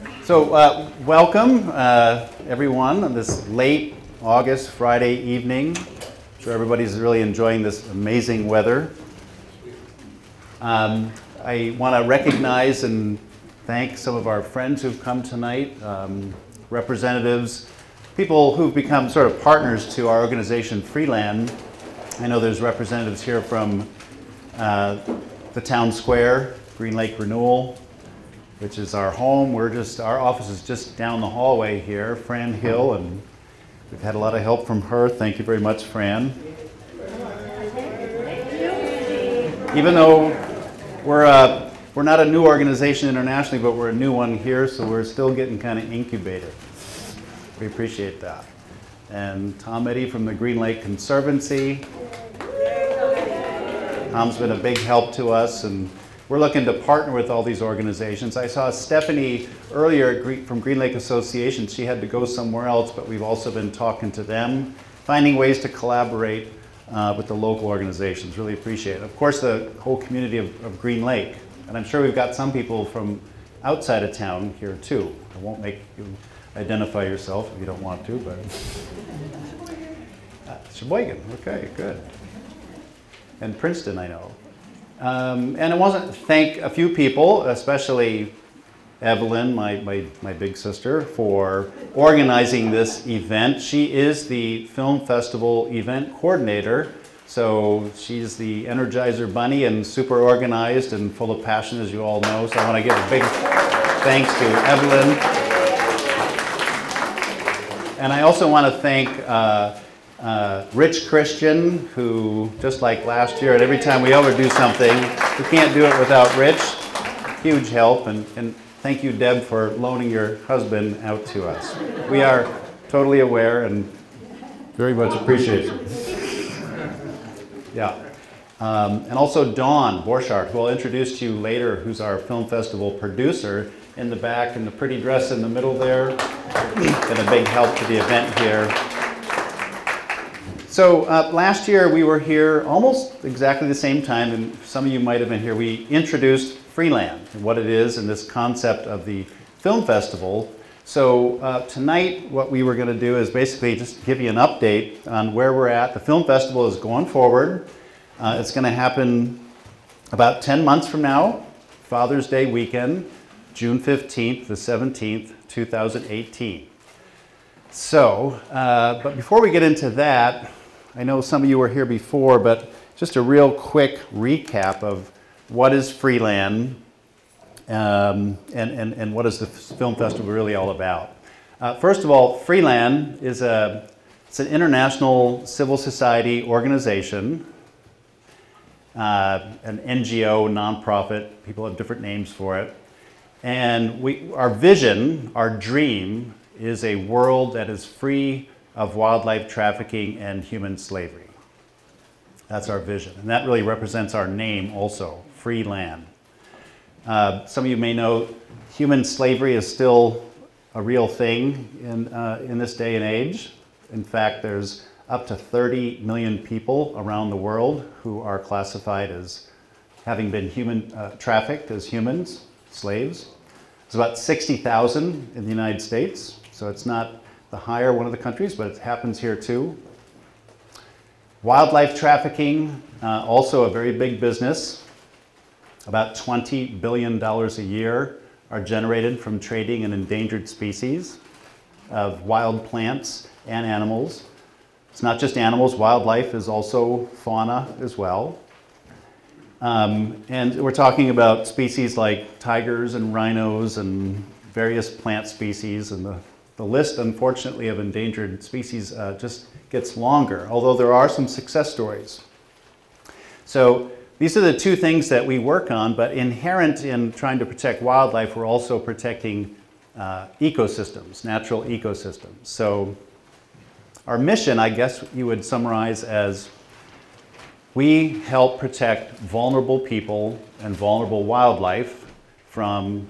Welcome everyone on this late August Friday evening. I'm sure everybody's really enjoying this amazing weather. I want to recognize and thank some of our friends who've come tonight, representatives, people who've become sort of partners to our organization, Freeland. I know there's representatives here from the town square, Green Lake Renewal, which is our home. Our office is just down the hallway here, Fran Hill, and we've had a lot of help from her. Thank you very much, Fran. Even though we're not a new organization internationally, but we're a new one here, so we're still getting kind of incubated. We appreciate that. And Tom Eddy from the Green Lake Conservancy. Tom's been a big help to us, and we're looking to partner with all these organizations. I saw Stephanie earlier from Green Lake Association. She had to go somewhere else, but we've also been talking to them, finding ways to collaborate with the local organizations. Really appreciate it. Of course, the whole community of Green Lake. And I'm sure we've got some people from outside of town here too. I won't make you identify yourself if you don't want to, but Sheboygan, okay, good. And Princeton, I know. And I want to thank a few people, especially Evelyn, my big sister, for organizing this event. She is the Film Festival event coordinator, so she's the Energizer Bunny and super organized and full of passion, as you all know. So I want to give a big thanks to Evelyn. And I also want to thank Rich Christian, who, just like last year, and every time we ever do something, we can't do it without Rich. Huge help, and thank you, Deb, for loaning your husband out to us. We are totally aware and very much appreciate it. Yeah. And also Dawn Borchardt, who I'll introduce to you later, who's our film festival producer, in the back in the pretty dress in the middle there. Been a big help to the event here. So last year we were here almost exactly the same time, and some of you might have been here. We introduced Freeland and what it is and this concept of the film festival. So tonight what we were going to do is basically just give you an update on where we're at. The film festival is going forward. It's going to happen about 10 months from now, Father's Day weekend, June 15th to 17th, 2018. So, but before we get into that, I know some of you were here before, but just a real quick recap of what is Freeland and what is the film festival really all about. First of all, Freeland is it's an international civil society organization, an NGO, nonprofit. People have different names for it. And our vision, our dream, is a world that is free of wildlife trafficking and human slavery. That's our vision. And that really represents our name also, Freeland. Some of you may know human slavery is still a real thing in this day and age. In fact, there's up to 30 million people around the world who are classified as having been trafficked as humans, slaves. There's about 60,000 in the United States, so it's not the higher one of the countries, but it happens here too. Wildlife trafficking, also a very big business. About $20 billion a year are generated from trading in endangered species of wild plants and animals. It's not just animals, wildlife is also fauna as well. And we're talking about species like tigers and rhinos and various plant species, and the list, unfortunately, of endangered species just gets longer, although there are some success stories. So these are the two things that we work on, but inherent in trying to protect wildlife, we're also protecting ecosystems, natural ecosystems. So our mission, I guess you would summarize as we help protect vulnerable people and vulnerable wildlife from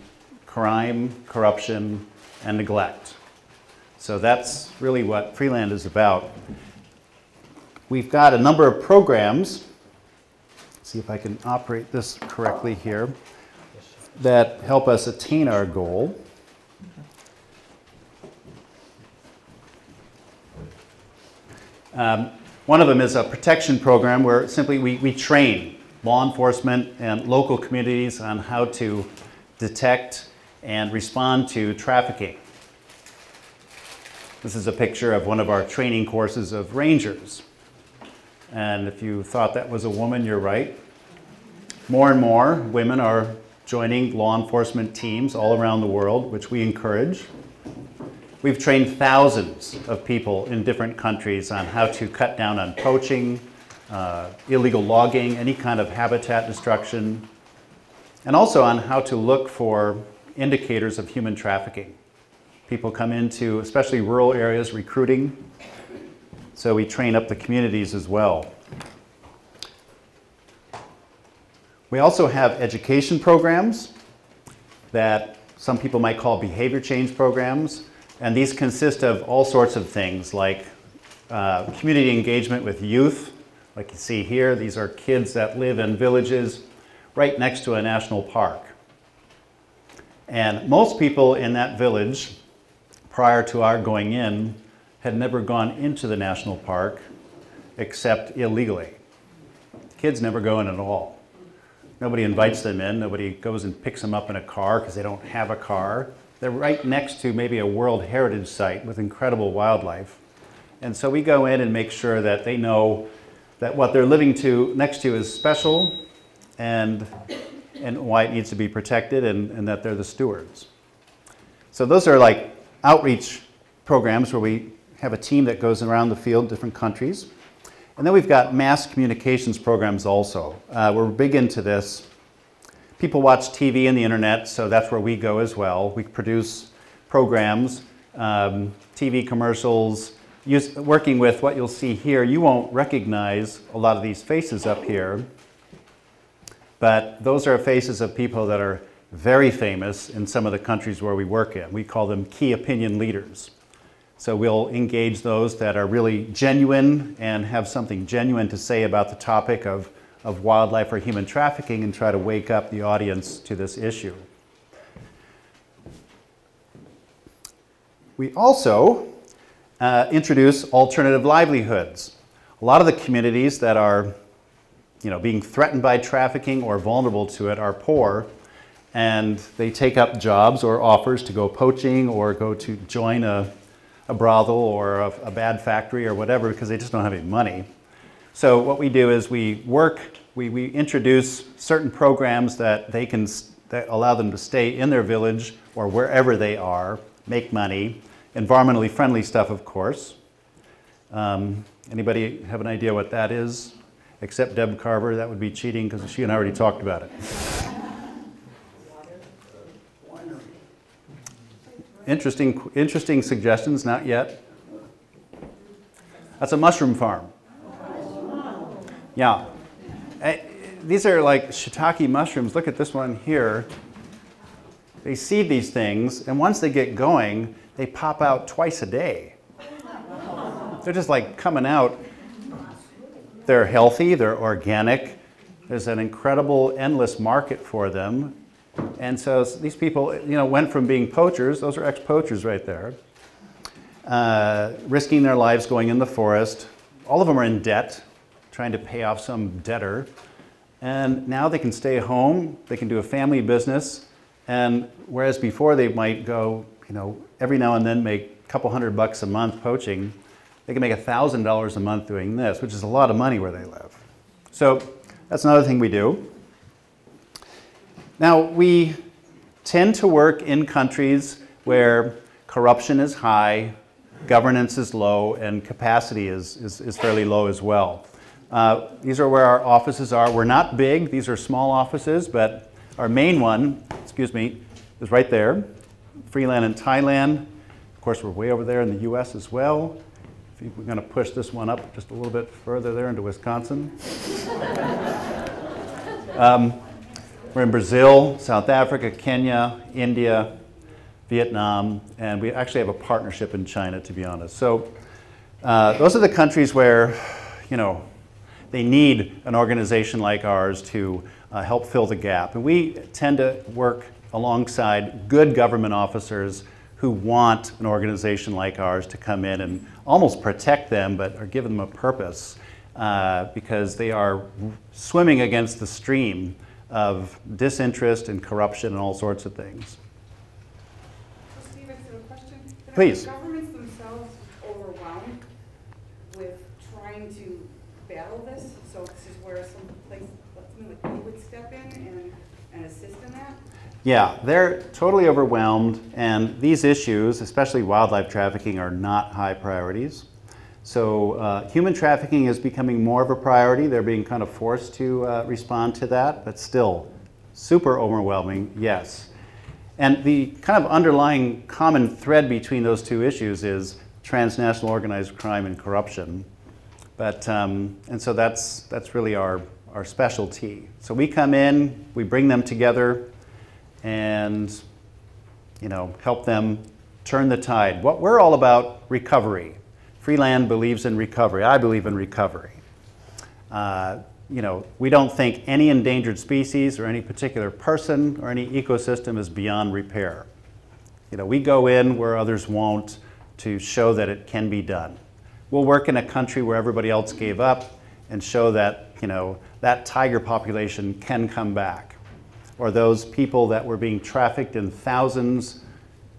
crime, corruption, and neglect. So that's really what Freeland is about. We've got a number of programs, see if I can operate this correctly here, that help us attain our goal. One of them is a protection program where simply we train law enforcement and local communities on how to detect and respond to trafficking. This is a picture of one of our training courses of rangers. And if you thought that was a woman, you're right. More and more women are joining law enforcement teams all around the world, which we encourage. We've trained thousands of people in different countries on how to cut down on poaching, illegal logging, any kind of habitat destruction, and also on how to look for indicators of human trafficking. People come into, especially rural areas, recruiting, so we train up the communities as well. We also have education programs that some people might call behavior change programs. And these consist of all sorts of things like community engagement with youth. Like you see here, these are kids that live in villages right next to a national park. And most people in that village, prior to our going in, had never gone into the national park except illegally. Kids never go in at all. Nobody invites them in. Nobody goes and picks them up in a car because they don't have a car. They're right next to maybe a World Heritage Site with incredible wildlife. And so we go in and make sure that they know that what they're living next to is special and why it needs to be protected and that they're the stewards. So those are like outreach programs where we have a team that goes around the field, different countries. And then we've got mass communications programs also. We're big into this. People watch TV and the internet, so that's where we go as well. We produce programs, TV commercials, working with what you'll see here. You won't recognize a lot of these faces up here, but those are faces of people that are very famous in some of the countries where we work in. We call them key opinion leaders. So we'll engage those that are really genuine and have something genuine to say about the topic of wildlife or human trafficking and try to wake up the audience to this issue. We also introduce alternative livelihoods. A lot of the communities that are being threatened by trafficking or vulnerable to it are poor, and they take up jobs or offers to go poaching or go to join a brothel or a bad factory or whatever because they just don't have any money. So what we do is we introduce certain programs that that allow them to stay in their village or wherever they are, make money, environmentally friendly stuff, of course. Anybody have an idea what that is? Except Deb Carver, that would be cheating because she and I already talked about it. Interesting suggestions, not yet. That's a mushroom farm. Yeah. These are like shiitake mushrooms. Look at this one here. They seed these things, and once they get going, they pop out twice a day. They're just like coming out. They're healthy, they're organic. There's an incredible, endless market for them. And so these people, went from being poachers, those are ex-poachers right there, risking their lives going in the forest. All of them are in debt, trying to pay off some debtor. And now they can stay home, they can do a family business, and whereas before they might go, every now and then make a couple $100 a month poaching, they can make $1,000 a month doing this, which is a lot of money where they live. So that's another thing we do. Now, we tend to work in countries where corruption is high, governance is low, and capacity is fairly low as well. These are where our offices are. We're not big. These are small offices, but our main one, is right there, Freeland in Thailand. Of course, we're way over there in the US as well. We're going to push this one up just a little bit further there into Wisconsin. We're in Brazil, South Africa, Kenya, India, Vietnam, and we actually have a partnership in China, to be honest. So those are the countries where, they need an organization like ours to help fill the gap. And we tend to work alongside good government officers who want an organization like ours to come in and almost protect them, but are giving them a purpose because they are swimming against the stream of disinterest and corruption and all sorts of things. So Steve, I have a question. Please. Are governments themselves overwhelmed with trying to battle this? So this is where something like you would step in and assist in that? Yeah, they're totally overwhelmed, and these issues, especially wildlife trafficking, are not high priorities. So human trafficking is becoming more of a priority. They're being kind of forced to respond to that, but still super overwhelming, yes. And the kind of underlying common thread between those two issues is transnational organized crime and corruption. But, and so that's really our specialty. So we come in, we bring them together, and help them turn the tide. What we're all about, recovery. Freeland believes in recovery. I believe in recovery. We don't think any endangered species or any particular person or any ecosystem is beyond repair. We go in where others won't to show that it can be done. We'll work in a country where everybody else gave up and show that, that tiger population can come back. Or those people that were being trafficked in thousands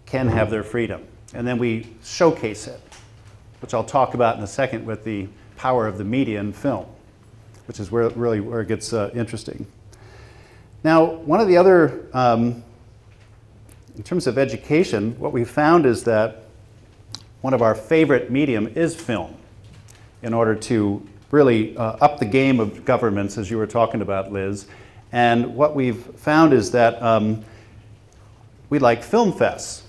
can have their freedom. And then we showcase it, which I'll talk about in a second with the power of the media and film, which is really where it gets interesting. Now, one of the other, in terms of education, what we found is that one of our favorite medium is film, in order to really up the game of governments, as you were talking about, Liz. And what we've found is that we like film fests.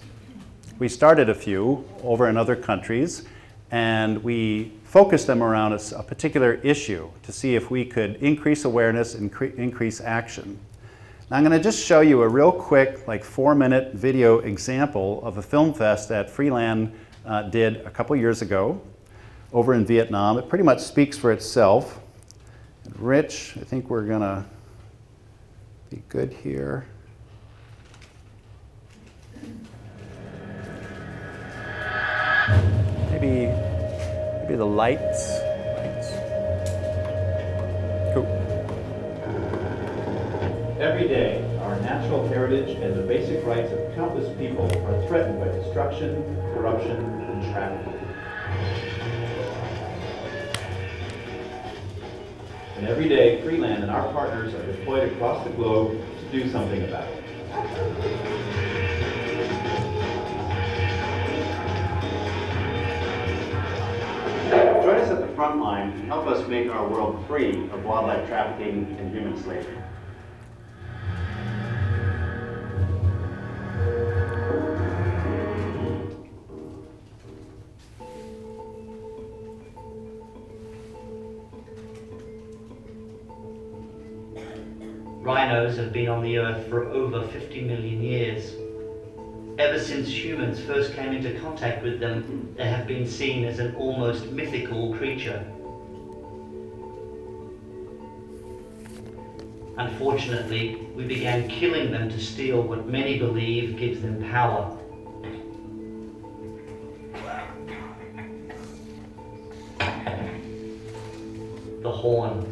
We started a few over in other countries, and we focused them around a particular issue to see if we could increase awareness and increase action. Now I'm going to just show you a real quick, like 4-minute video example of a film fest that Freeland did a couple years ago over in Vietnam. It pretty much speaks for itself. And Rich, I think we're going to be good here. Maybe the lights. Cool. Every day, our natural heritage and the basic rights of countless people are threatened by destruction, corruption, and trafficking. And every day, Freeland and our partners are deployed across the globe to do something about it. Join us at the front line and help us make our world free of wildlife trafficking and human slavery. Rhinos have been on the earth for over 50 million years. Ever since humans first came into contact with them, they have been seen as an almost mythical creature. Unfortunately, we began killing them to steal what many believe gives them power. The horn.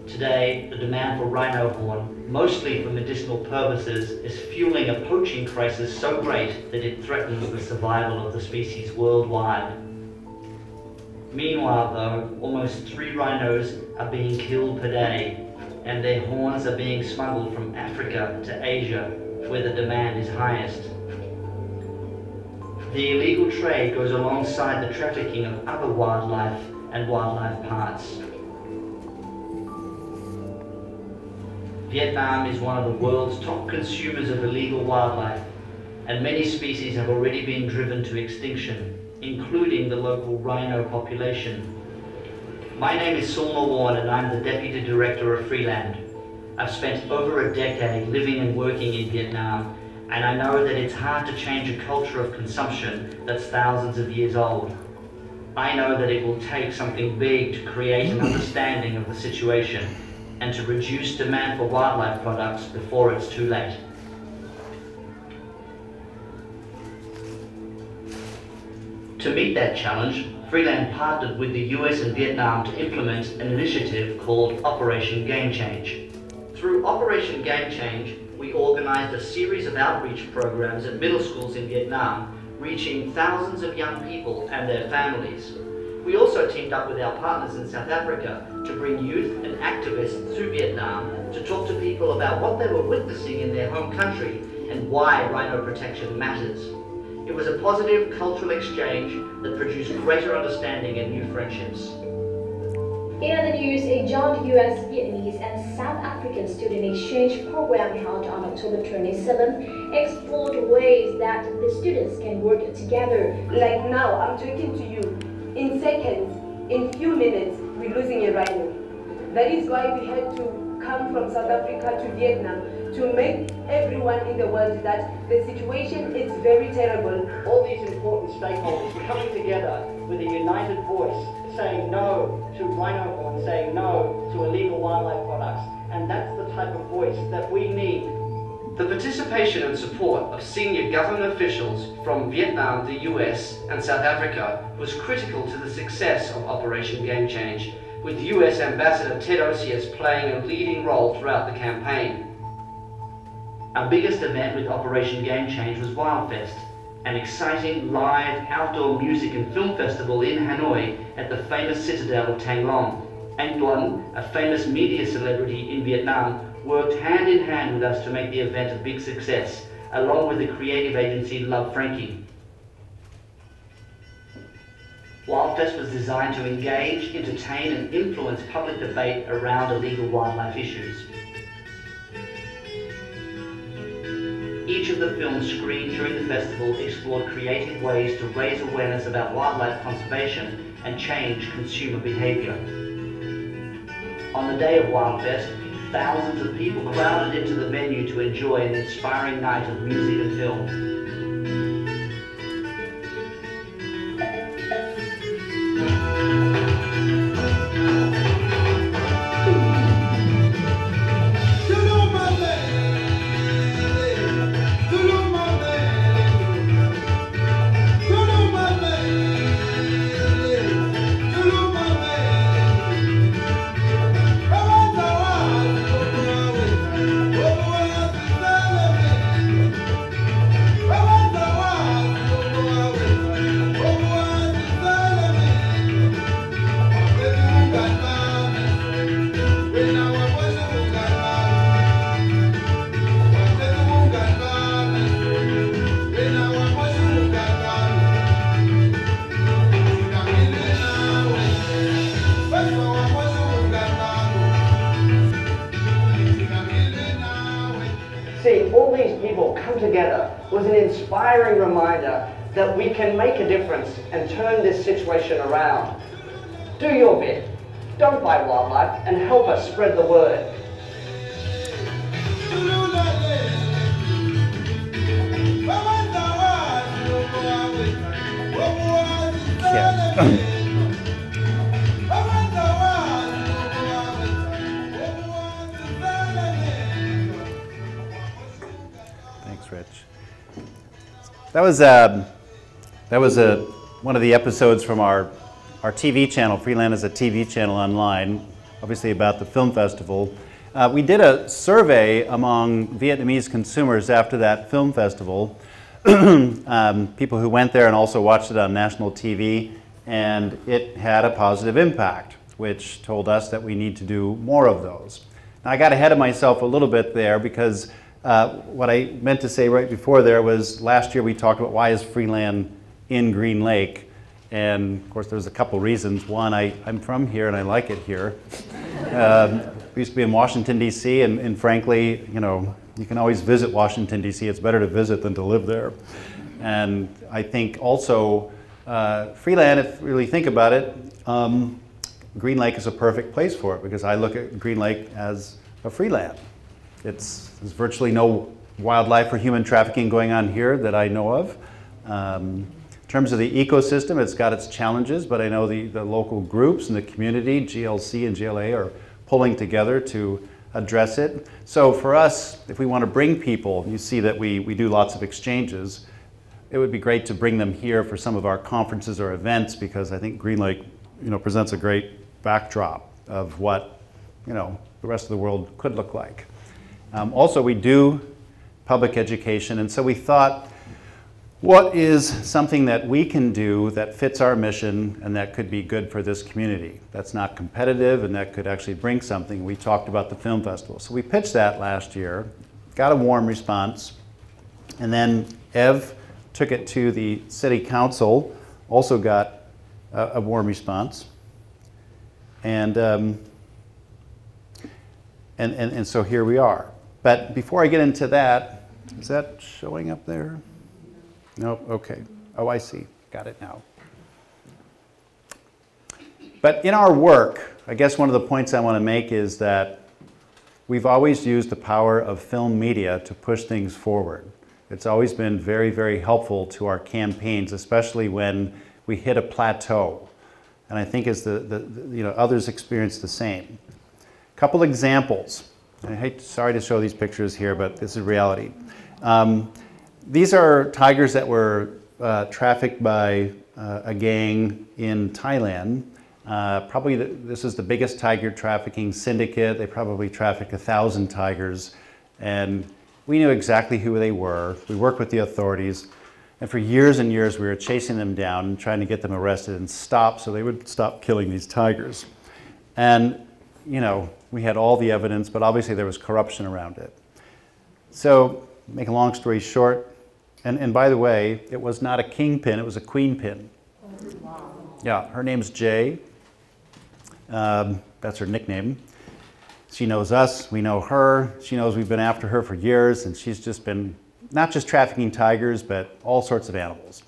Today, the demand for rhino horn, mostly for medicinal purposes, is fueling a poaching crisis so great that it threatens the survival of the species worldwide. Meanwhile, though, almost 3 rhinos are being killed per day, and their horns are being smuggled from Africa to Asia, where the demand is highest. The illegal trade goes alongside the trafficking of other wildlife and wildlife parts. Vietnam is one of the world's top consumers of illegal wildlife, and many species have already been driven to extinction, including the local rhino population. My name is Sulma Warren, and I'm the Deputy Director of Freeland. I've spent over a decade living and working in Vietnam, and I know that it's hard to change a culture of consumption that's thousands of years old. I know that it will take something big to create an understanding of the situation and to reduce demand for wildlife products before it's too late. To meet that challenge, Freeland partnered with the US and Vietnam to implement an initiative called Operation Game Change. Through Operation Game Change, we organised a series of outreach programs at middle schools in Vietnam, reaching thousands of young people and their families. We also teamed up with our partners in South Africa to bring youth and activists to Vietnam to talk to people about what they were witnessing in their home country and why rhino protection matters. It was a positive cultural exchange that produced greater understanding and new friendships. In other news, a joint US, Vietnamese and South African student exchange program held on October 27th explored ways that the students can work together. Like now, I'm talking to you. In seconds, in few minutes, we're losing a rhino. That is why we had to come from South Africa to Vietnam to make everyone in the world that the situation is very terrible. All these important stakeholders were coming together with a united voice, saying no to rhino horn, saying no to illegal wildlife products, and that's the type of voice that we need. The participation and support of senior government officials from Vietnam, the US and South Africa was critical to the success of Operation Game Change, with US Ambassador Ted Osius playing a leading role throughout the campaign. Our biggest event with Operation Game Change was Wildfest, an exciting live outdoor music and film festival in Hanoi at the famous citadel of Thang Long. Anh Tuấn, a famous media celebrity in Vietnam, worked hand in hand with us to make the event a big success, along with the creative agency Love Frankie. Wildfest was designed to engage, entertain and influence public debate around illegal wildlife issues. Each of the films screened during the festival explored creative ways to raise awareness about wildlife conservation and change consumer behaviour. On the day of Wildfest, thousands of people crowded into the venue to enjoy an inspiring night of music and film. Seeing all these people come together was an inspiring reminder that we can make a difference and turn this situation around. Do your bit, don't fight wildlife, and help us spread the word. Yeah. Rich. That was one of the episodes from our TV channel. Freeland is a TV channel online, obviously about the film festival. We did a survey among Vietnamese consumers after that film festival, people who went there and also watched it on national TV, and it had a positive impact, which told us that we need to do more of those. Now, I got ahead of myself a little bit there because what I meant to say right before there was last year we talked about why is Freeland in Green Lake, and of course there's a couple reasons. One, I'm from here and I like it here. We used to be in Washington, D.C., and frankly, you know, you can always visit Washington, D.C. It's better to visit than to live there. And I think also Freeland, if you really think about it, Green Lake is a perfect place for it because I look at Green Lake as a Freeland. There's virtually no wildlife or human trafficking going on here that I know of. In terms of the ecosystem, it's got its challenges, but I know the local groups and the community, GLC and GLA, are pulling together to address it. So for us, if we want to bring people, you see that we do lots of exchanges. it would be great to bring them here for some of our conferences or events, because I think Green Lake, presents a great backdrop of what, the rest of the world could look like. Also, we do public education, and so we thought, what is something that we can do that fits our mission and that could be good for this community, that's not competitive and that could actually bring something? We talked about the film festival. So we pitched that last year, got a warm response, and then Ev took it to the city council, also got a warm response. And so here we are. But before I get into that, is that showing up there? Nope, okay. Oh, I see. Got it now. But in our work, I guess one of the points I want to make is that we've always used the power of film media to push things forward. It's always been very, very helpful to our campaigns, especially when we hit a plateau. And I think as others experience the same. A couple examples. Sorry to show these pictures here, but this is reality. These are tigers that were trafficked by a gang in Thailand. This is the biggest tiger trafficking syndicate. They probably trafficked 1,000 tigers. And we knew exactly who they were. We worked with the authorities. And for years and years, we were chasing them down and trying to get them arrested and stopped so they would stop killing these tigers. And, we had all the evidence, but obviously there was corruption around it. So, make a long story short, and by the way, it was not a kingpin, it was a queen pin. Yeah, her name's Jay. That's her nickname. She knows us, we know her. She knows we've been after her for years, and she's just been not just trafficking tigers, but all sorts of animals.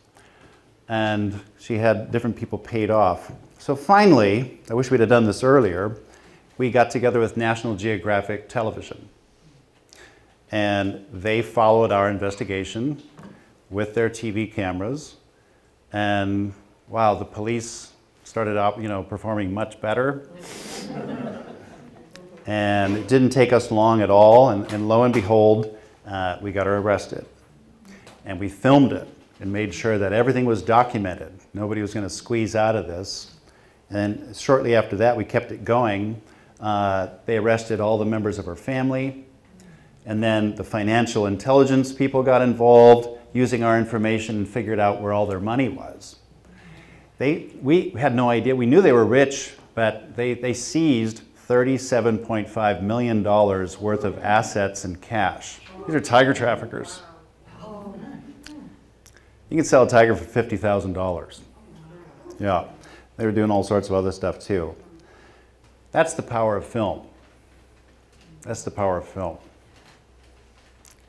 And she had different people paid off. So finally, I wish we'd have done this earlier, we got together with National Geographic Television. And they followed our investigation with their TV cameras. And wow, the police started out, performing much better. And it didn't take us long at all. And lo and behold, we got her arrested. And we filmed it and made sure that everything was documented. Nobody was going to squeeze out of this. And shortly after that, we kept it going. They arrested all the members of her family. And then the financial intelligence people got involved, using our information, and figured out where all their money was. We had no idea. We knew they were rich, but they seized $37.5 million worth of assets and cash. These are tiger traffickers. You can sell a tiger for $50,000. Yeah, they were doing all sorts of other stuff too. That's the power of film. That's the power of film.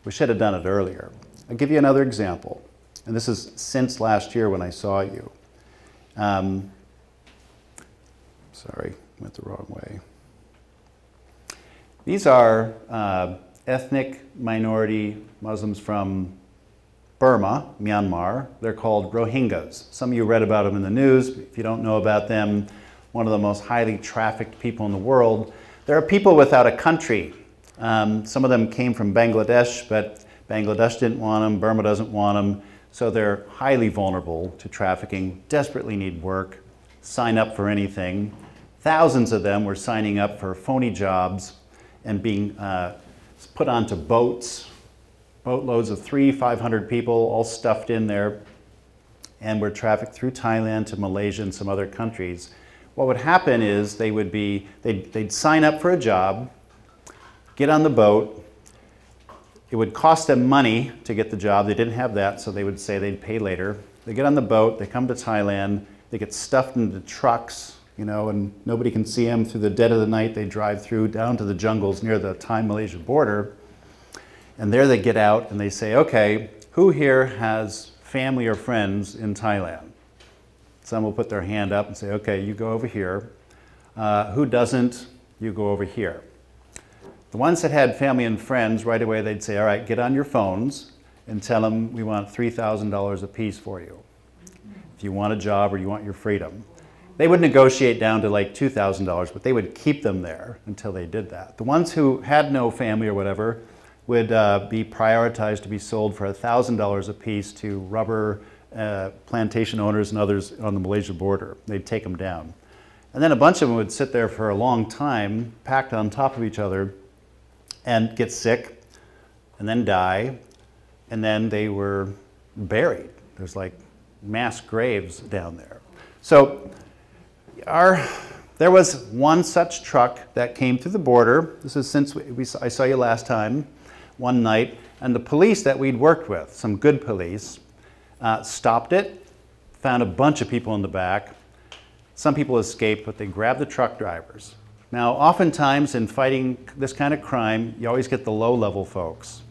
We should have done it earlier. I'll give you another example. And this is since last year when I saw you. Sorry, went the wrong way. These are ethnic minority Muslims from Burma, Myanmar. They're called Rohingyas. Some of you read about them in the news. If you don't know about them, one of the most highly trafficked people in the world. There are people without a country. Some of them came from Bangladesh, but Bangladesh didn't want them, Burma doesn't want them, so they're highly vulnerable to trafficking, desperately need work, sign up for anything. Thousands of them were signing up for phony jobs and being put onto boats, boatloads of 300-500 people all stuffed in there, and were trafficked through Thailand to Malaysia and some other countries. What would happen is they'd sign up for a job, get on the boat. It would cost them money to get the job. They didn't have that, so they would say they'd pay later. They get on the boat, they come to Thailand, they get stuffed into trucks, and nobody can see them. Through the dead of the night, they drive through down to the jungles near the Thai-Malaysia border. And there they get out and they say, okay, who here has family or friends in Thailand? Some will put their hand up and say, okay, you go over here. Who doesn't? You go over here. The ones that had family and friends, right away they'd say, all right, get on your phones and tell them we want $3,000 a piece for you. If you want a job or you want your freedom. They would negotiate down to like $2,000, but they would keep them there until they did that. The ones who had no family or whatever, would be prioritized to be sold for $1,000 a piece to rubber plantation owners and others on the Malaysia border. They'd take them down. And then a bunch of them would sit there for a long time, packed on top of each other, and get sick, and then die, and then they were buried. There's like mass graves down there. So there was one such truck that came through the border. This is since I saw you last time, one night, and the police that we'd worked with, some good police, stopped it, found a bunch of people in the back. Some people escaped, but they grabbed the truck drivers. Now, oftentimes in fighting this kind of crime, you always get the low-level folks.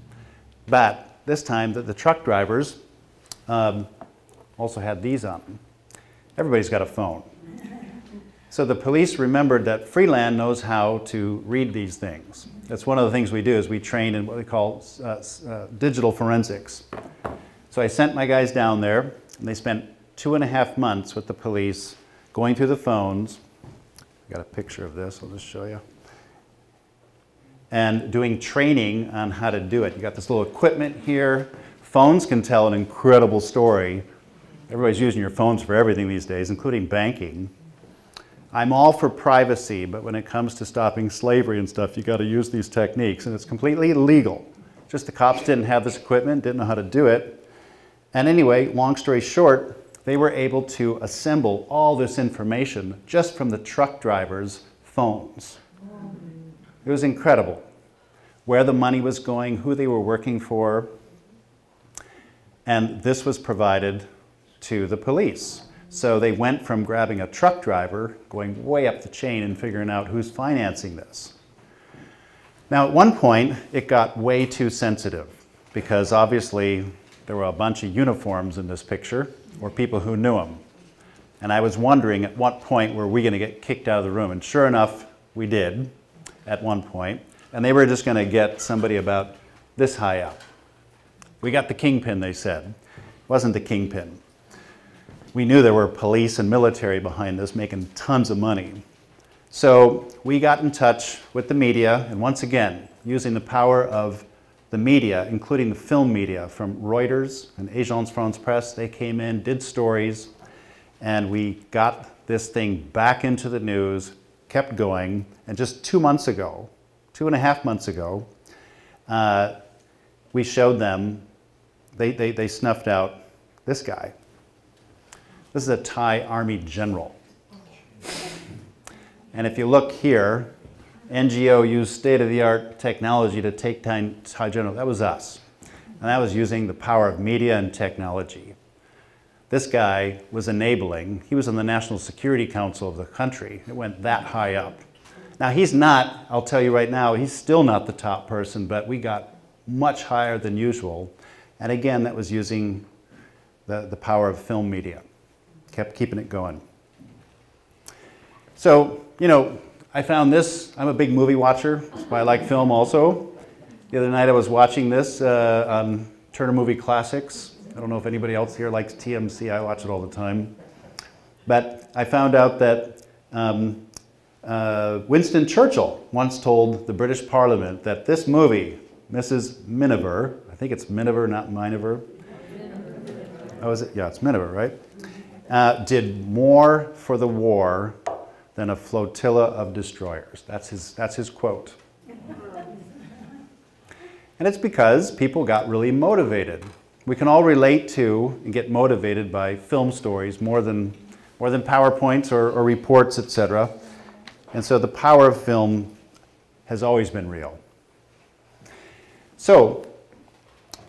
But this time, the truck drivers also had these on them. Everybody's got a phone. So the police remembered that Freeland knows how to read these things. That's one of the things we do, is we train in what we call digital forensics. So I sent my guys down there, and they spent 2.5 months with the police going through the phones. I got a picture of this, I'll just show you. And doing training on how to do it. You got this little equipment here. Phones can tell an incredible story. Everybody's using your phones for everything these days, including banking. I'm all for privacy, but when it comes to stopping slavery and stuff, you got to use these techniques, and it's completely illegal. Just the cops didn't have this equipment, didn't know how to do it. And anyway, long story short, they were able to assemble all this information just from the truck drivers' phones. It was incredible. Where the money was going, who they were working for, and this was provided to the police. So they went from grabbing a truck driver, going way up the chain and figuring out who's financing this. Now, at one point, it got way too sensitive because obviously there were a bunch of uniforms in this picture, or people who knew them. And I was wondering at what point were we going to get kicked out of the room, and sure enough, we did at one point. And they were just going to get somebody about this high up. We got the kingpin, they said. It wasn't the kingpin. We knew there were police and military behind this making tons of money. So we got in touch with the media, and once again, using the power of the media, including the film media from Reuters and Agence France-Presse, they came in, did stories, and we got this thing back into the news, kept going, and just 2 months ago, 2.5 months ago, we showed them, they snuffed out this guy. This is a Thai Army general. And if you look here, NGO used state-of-the-art technology to take down Thai general. That was us. And that was using the power of media and technology. This guy was enabling. He was on the National Security Council of the country. It went that high up. Now he's not, I'll tell you right now, he's still not the top person, but we got much higher than usual. And again, that was using the power of film media. Kept keeping it going. So, you know, I found this. I'm a big movie watcher. That's why I like film also. The other night I was watching this on Turner Movie Classics. I don't know if anybody else here likes TMC. I watch it all the time. But I found out that Winston Churchill once told the British Parliament that this movie, Mrs. Miniver, I think it's Miniver, not Miniver. Oh, is it? Yeah, it's Miniver, right? Did more for the war than a flotilla of destroyers. That's his quote. And it's because people got really motivated. We can all relate to and get motivated by film stories more than PowerPoints or reports, etc. And so the power of film has always been real. So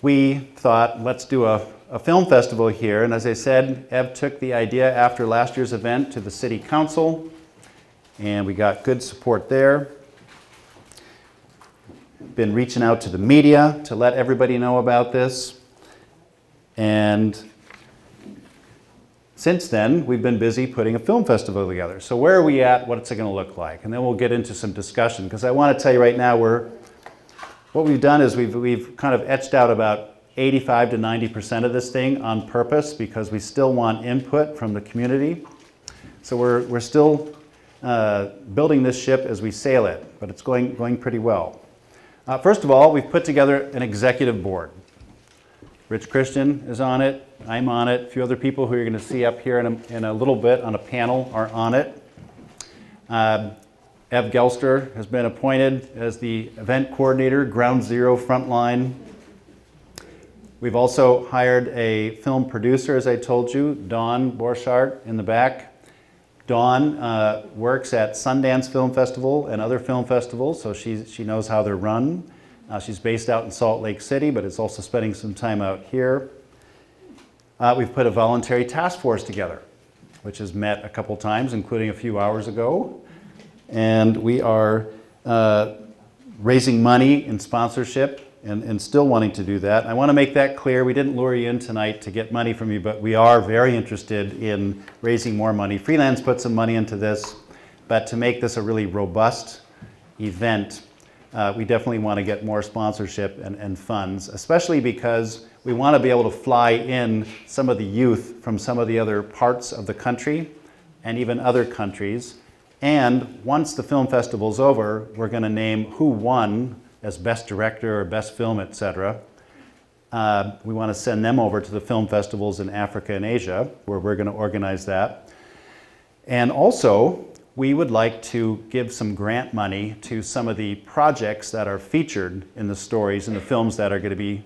we thought, let's do a film festival here. And as I said, Ev took the idea after last year's event to the city council, and we got good support there. Been reaching out to the media to let everybody know about this. And since then, we've been busy putting a film festival together. So where are we at? What's it going to look like? And then we'll get into some discussion, because I want to tell you right now, what we've done is we've kind of etched out about 85 to 90% of this thing on purpose, because we still want input from the community. So we're still building this ship as we sail it, but it's going pretty well. First of all, we've put together an executive board. Rich Christian is on it, I'm on it, a few other people who you're going to see up here in a little bit on a panel are on it. Ev Gelster has been appointed as the event coordinator, Ground Zero Frontline. We've also hired a film producer, as I told you, Dawn Borchardt in the back. Dawn works at Sundance Film Festival and other film festivals, so she knows how they're run. She's based out in Salt Lake City, but is also spending some time out here. We've put a voluntary task force together, which has met a couple times, including a few hours ago. And we are raising money in sponsorship and still wanting to do that. I want to make that clear. We didn't lure you in tonight to get money from you, but we are very interested in raising more money. Freeland's put some money into this, but to make this a really robust event, we definitely want to get more sponsorship and funds, especially because we want to be able to fly in some of the youth from some of the other parts of the country and even other countries. And once the film festival's over, we're going to name who won as best director or best film, etc. We want to send them over to the film festivals in Africa and Asia, where we're going to organize that. And also, we would like to give some grant money to some of the projects that are featured in the stories and the films that are going to be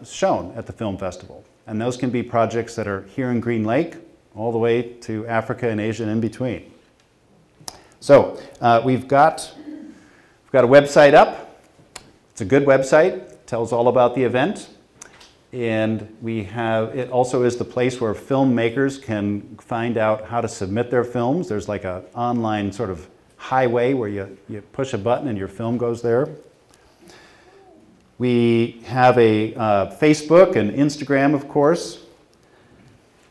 shown at the film festival. And those can be projects that are here in Green Lake, all the way to Africa and Asia and in between. So we've got a website up. It's a good website, tells all about the event. And it also is the place where filmmakers can find out how to submit their films. There's like an online sort of highway where you push a button and your film goes there. We have a Facebook and Instagram, of course.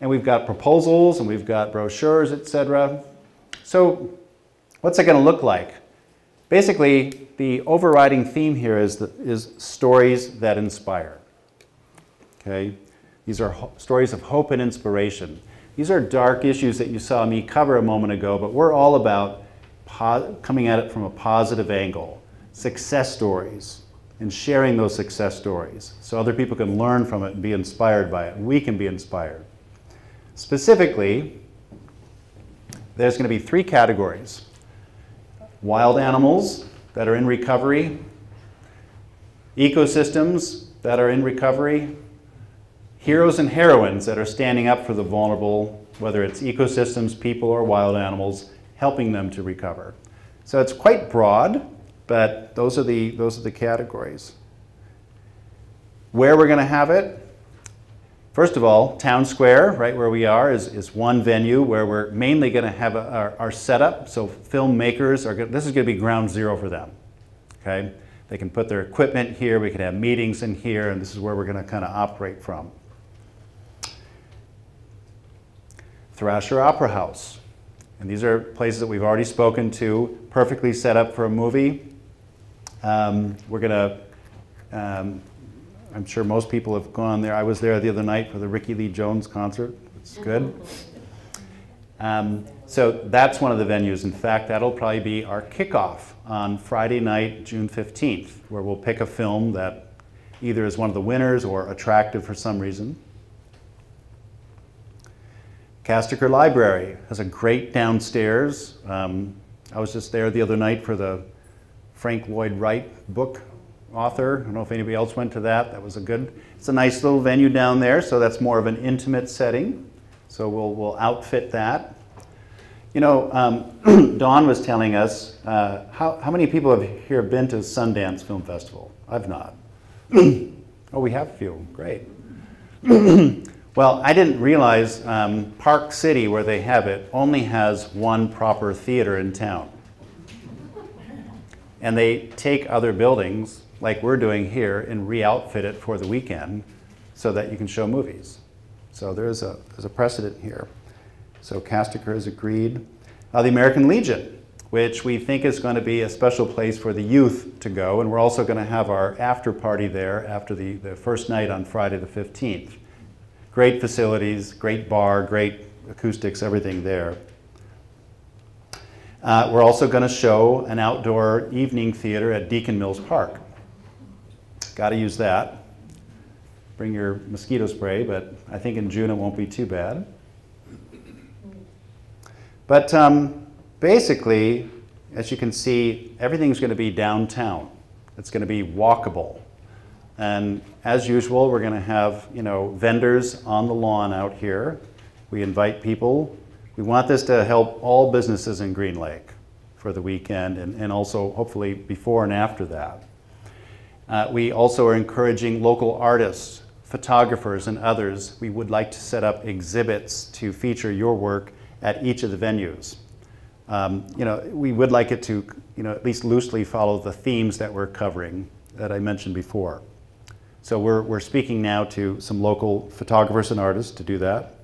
And we've got proposals and we've got brochures, etc. So what's it going to look like? Basically, the overriding theme here is stories that inspire. Okay? These are stories of hope and inspiration. These are dark issues that you saw me cover a moment ago, but we're all about coming at it from a positive angle. Success stories, and sharing those success stories so other people can learn from it and be inspired by it. We can be inspired. Specifically, there's going to be 3 categories. Wild animals that are in recovery, ecosystems that are in recovery, heroes and heroines that are standing up for the vulnerable, whether it's ecosystems, people, or wild animals, helping them to recover. So it's quite broad, but those are the categories. Where we're going to have it? First of all, Town Square, right where we are, is one venue where we're mainly going to have our setup. So filmmakers this is going to be ground zero for them. Okay, they can put their equipment here. We can have meetings in here, and this is where we're going to kind of operate from. Thrasher Opera House, and these are places that we've already spoken to. Perfectly set up for a movie. We're going to. I'm sure most people have gone there. I was there the other night for the Ricky Lee Jones concert. It's good. So that's one of the venues. In fact, that'll probably be our kickoff on Friday night, June 15th, where we'll pick a film that either is one of the winners or attractive for some reason. Casticker Library has a great downstairs. I was just there the other night for the Frank Lloyd Wright book author. I don't know if anybody else went to that. That was it's a nice little venue down there, so that's more of an intimate setting. So we'll outfit that. You know, Dawn was telling us, how many people here have been to Sundance Film Festival? I've not. Oh, we have a few. Great. Well, I didn't realize Park City, where they have it, only has one proper theater in town. And they take other buildings, like we're doing here, and re-outfit it for the weekend so that you can show movies. So there's a precedent here. So Casticker has agreed. The American Legion, which we think is going to be a special place for the youth to go, and we're also going to have our after party there after the first night on Friday the 15th. Great facilities, great bar, great acoustics, everything there. We're also going to show an outdoor evening theater at Deacon Mills Park. got to use that. Bring your mosquito spray, but I think in June it won't be too bad. But basically, as you can see, everything's going to be downtown. It's going to be walkable. And as usual, we're going to have, vendors on the lawn out here. We invite people. We want this to help all businesses in Green Lake for the weekend and also hopefully before and after that. We also are encouraging local artists, photographers, and others. We would like to set up exhibits to feature your work at each of the venues. We would like it to, at least loosely follow the themes that we're covering that I mentioned before. So we're speaking now to some local photographers and artists to do that.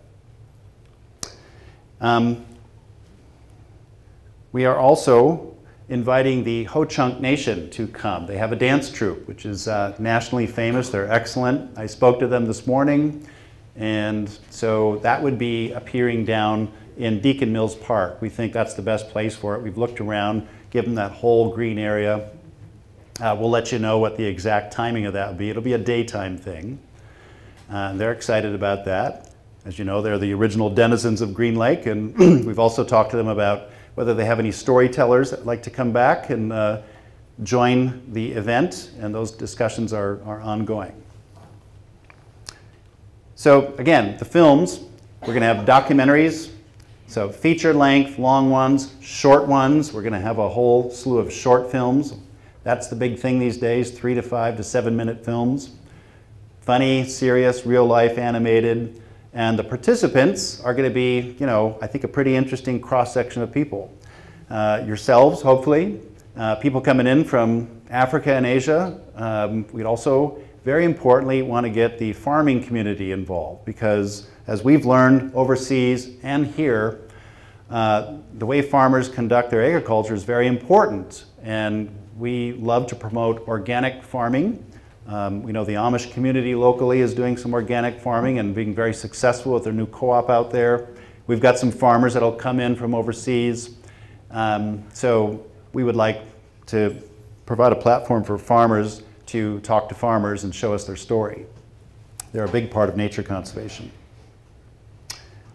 We are also inviting the Ho-Chunk Nation to come. They have a dance troupe, which is nationally famous. They're excellent. I spoke to them this morning, and so that would be appearing down in Deacon Mills Park. We think that's the best place for it. We've looked around, given that whole green area. We'll let you know what the exact timing of that will be. It'll be a daytime thing. They're excited about that. As you know, they're the original denizens of Green Lake, and we've also talked to them about whether they have any storytellers that like to come back and join the event, and those discussions are ongoing. So again, the films, we're going to have documentaries, so feature length, long ones, short ones. We're going to have a whole slew of short films. That's the big thing these days, 3 to 5 to 7 minute films. Funny, serious, real life, animated. And the participants are going to be, I think a pretty interesting cross-section of people. Yourselves, hopefully, people coming in from Africa and Asia. We'd also, very importantly, want to get the farming community involved because, as we've learned overseas and here, the way farmers conduct their agriculture is very important. And we love to promote organic farming. We know the Amish community locally is doing some organic farming and being very successful with their new co-op out there. We've got some farmers that'll come in from overseas. So we would like to provide a platform for farmers to talk to farmers and show us their story. They're a big part of nature conservation.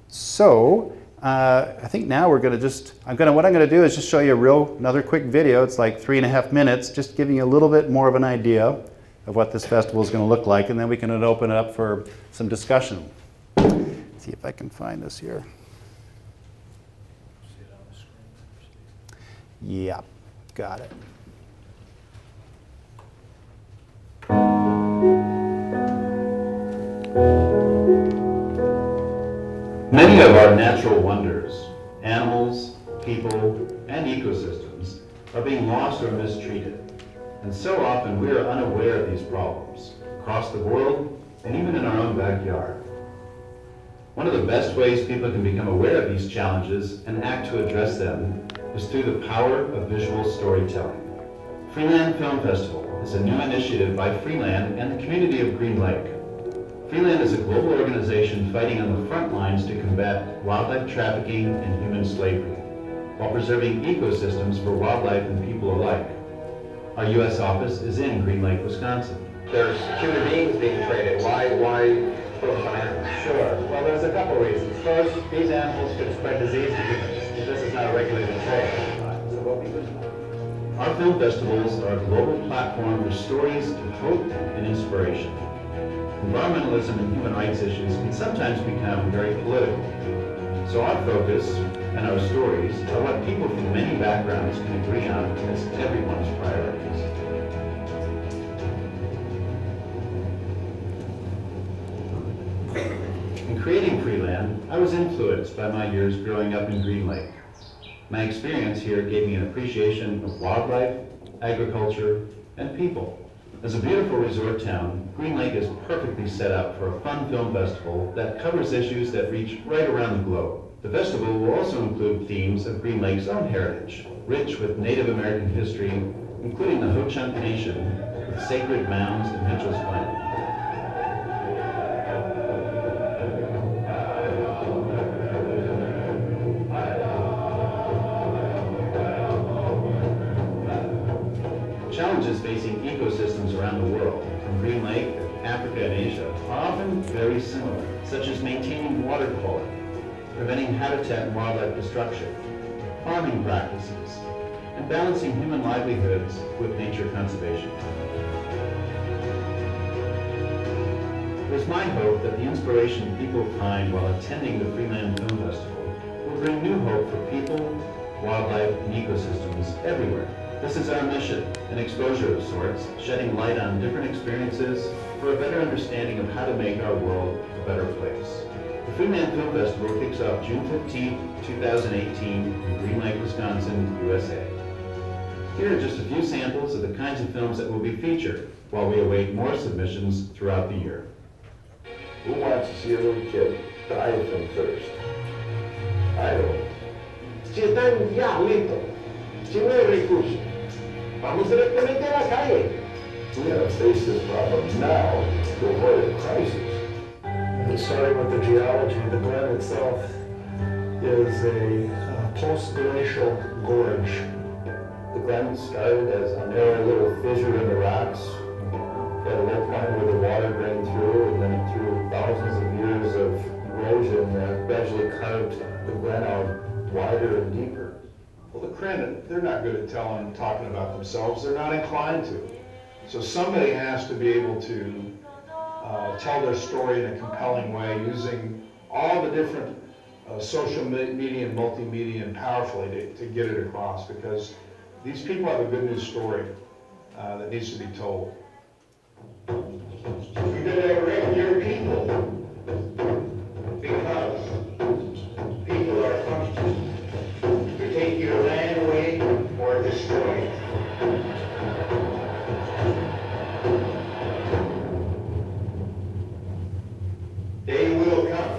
So I think now we're going to what I'm going to do is just show you another quick video. It's like 3.5 minutes, just giving you a little bit more of an idea of what this festival is going to look like, and then we can open it up for some discussion. Let's see if I can find this here. Yeah, got it. Many of our natural wonders, animals, people, and ecosystems, are being lost or mistreated. And so often we are unaware of these problems across the world and even in our own backyard. One of the best ways people can become aware of these challenges and act to address them is through the power of visual storytelling. Freeland Film Festival is a new initiative by Freeland and the community of Green Lake. Freeland is a global organization fighting on the front lines to combat wildlife trafficking and human slavery, while preserving ecosystems for wildlife and people alike. Our U.S. office is in Green Lake, Wisconsin. There's human beings being traded. Why focus on animals? Sure. Well, there's a couple reasons. First, these animals could spread disease to humans. This is not a regulated trade. So what we would. Our film festivals are a global platform for stories of hope and inspiration. Environmentalism and human rights issues can sometimes become very political. So our focus and our stories are what people from many backgrounds can agree on as everyone's priorities. In creating Freeland, I was influenced by my years growing up in Green Lake. My experience here gave me an appreciation of wildlife, agriculture, and people. As a beautiful resort town, Green Lake is perfectly set up for a fun film festival that covers issues that reach right around the globe. The festival will also include themes of Green Lake's own heritage, rich with Native American history, including the Ho-Chunk Nation, with sacred mounds and Mitchell's Glen. Challenges facing ecosystems around the world, from similar, such as maintaining water quality, preventing habitat and wildlife destruction, farming practices, and balancing human livelihoods with nature conservation. It is my hope that the inspiration people find while attending the Freeland Film Festival will bring new hope for people, wildlife, and ecosystems everywhere. This is our mission, an exposure of sorts, shedding light on different experiences for a better understanding of how to make our world a better place. The Freeland Film Festival kicks off June 15, 2018 in Green Lake, Wisconsin, USA. Here are just a few samples of the kinds of films that will be featured while we await more submissions throughout the year. Who wants to see a little kid die from thirst? I don't. Si está en diablito, si no hay recursos, vamos directamente a la calle. We gotta face this problem now to avoid a crisis. And starting with the geology, the glen itself is a post-glacial gorge. The glen started as a narrow little fissure in the rocks, at a low point where the water drained through, and then through thousands of years of erosion gradually carved the glen out wider and deeper. Well, the Kren, they're not good at talking about themselves. They're not inclined to. So somebody has to be able to tell their story in a compelling way using all the different social media and multimedia and powerfully to get it across, because these people have a good news story that needs to be told. We're going to erect your people because people are coming to take your land away or destroy it. They will come.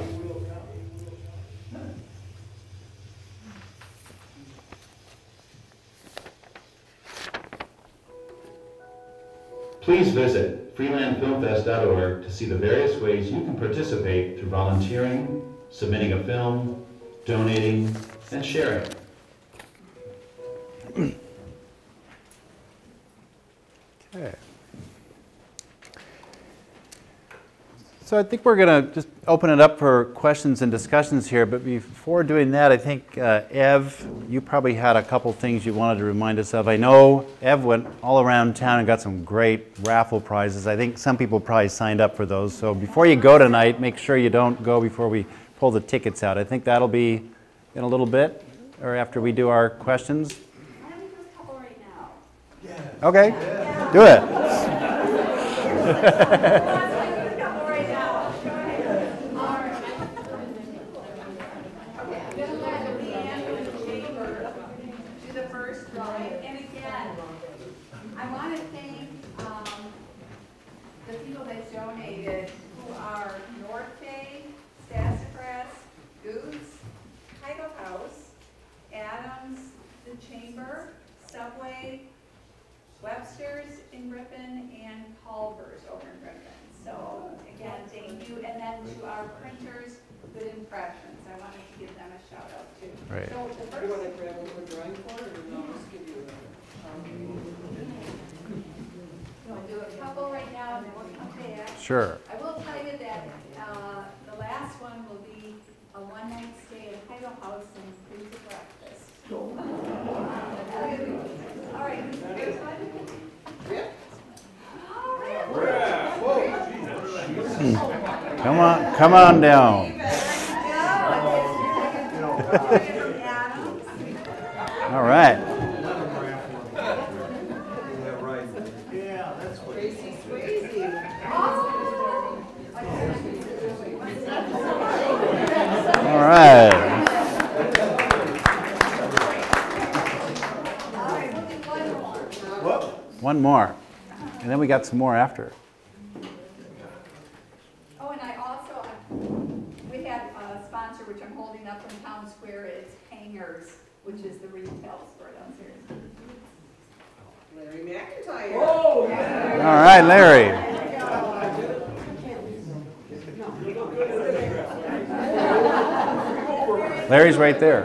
Please visit freelandfilmfest.org to see the various ways you can participate through volunteering, submitting a film, donating, and sharing. Okay. So I think we're going to just open it up for questions and discussions here, but before doing that, I think, Ev, you probably had a couple things you wanted to remind us of. I know Ev went all around town and got some great raffle prizes. I think some people probably signed up for those. So before you go tonight, make sure you don't go before we pull the tickets out. I think that'll be in a little bit, or after we do our questions. Why don't we do a couple right now? Yeah. Okay, yeah. Do it. Webster's in Ripon and Culver's over in Ripon. So again, thank you. And then to our printers, Good Impressions. I wanted to give them a shout out too. Right. So the first, you want to grab what we're drawing for, or no? Just give you you want to do a couple right now, and then we'll come back. Sure. I will tell you that the last one will be a one-night stay at Heidel House and free to breakfast. All right. Come on down. All right. All right. One more. And then we got some more after. Oh, and I also, we have a sponsor which I'm holding up in Town Square. It's Hangers, which is the retail store downstairs. Larry McIntyre. Whoa! All right, Larry. Larry's right there.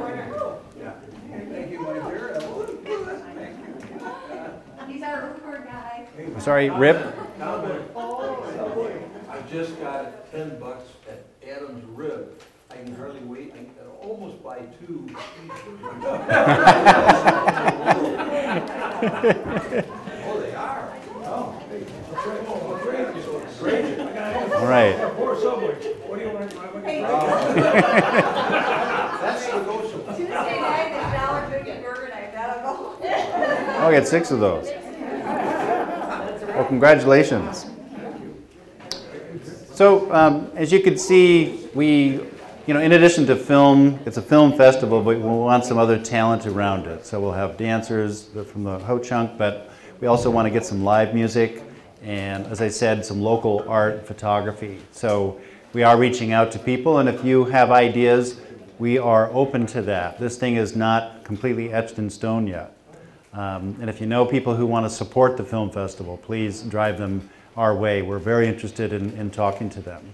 He's our Uber guy. Sorry, Rip. I just got $10 my 2 speeches. Oh, they are? Oh, hey, great. All right. Poor Subway. What do you want? That's negotiable. Tuesday night, the dollar cookie burger night, that'll go. I'll get 6 of those. Well, congratulations. So, as you can see, in addition to film, it's a film festival, but we want some other talent around it. So we'll have dancers from the Ho Chunk, but we also want to get some live music and, as I said, some local art and photography. So we are reaching out to people, and if you have ideas, we are open to that. This thing is not completely etched in stone yet. And if you know people who want to support the film festival, please drive them our way. We're very interested in talking to them.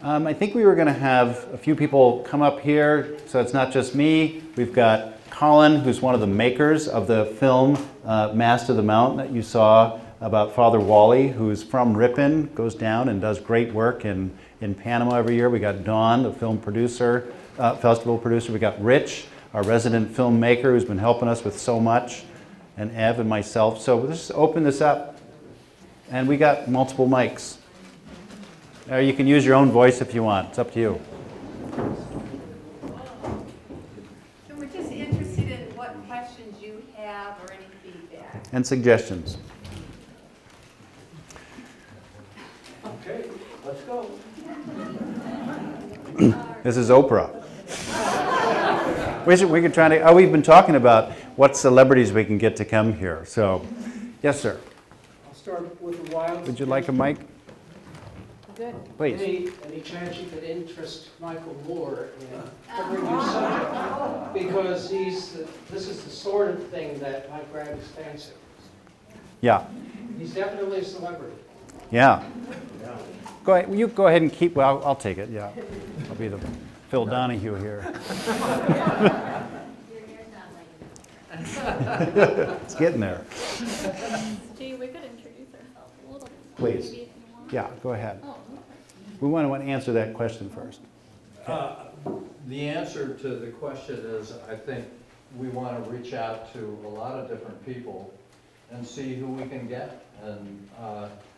I think we were going to have a few people come up here, so it's not just me. We've got Colin, who's one of the makers of the film Mast of the Mountain that you saw about Father Wally, who's from Ripon, goes down and does great work in Panama every year. We got Dawn, the film producer, festival producer. We got Rich, our resident filmmaker, who's been helping us with so much, and Ev and myself. So let's open this up. And we got multiple mics. You can use your own voice if you want. It's up to you. So we're just interested in what questions you have or any feedback. And suggestions. Okay, let's go. This is Oprah. We could try to, we've been talking about what celebrities we can get to come here. So, yes, sir. I'll start with the wild. Would you like a mic? Good. Please. Any chance you could interest Michael Moore in covering your subject? Because this is the sort of thing that might grab his fancy. Yeah. He's definitely a celebrity. Yeah. Go ahead. You go ahead and keep. Well, I'll take it. Yeah. I'll be the Phil Donahue here. It's getting there. Gee, we could introduce ourselves a little bit. Please. Maybe if you want. Yeah. Go ahead. Oh, okay. We want to answer that question first. The answer to the question is, I think we want to reach out to a lot of different people and see who we can get. And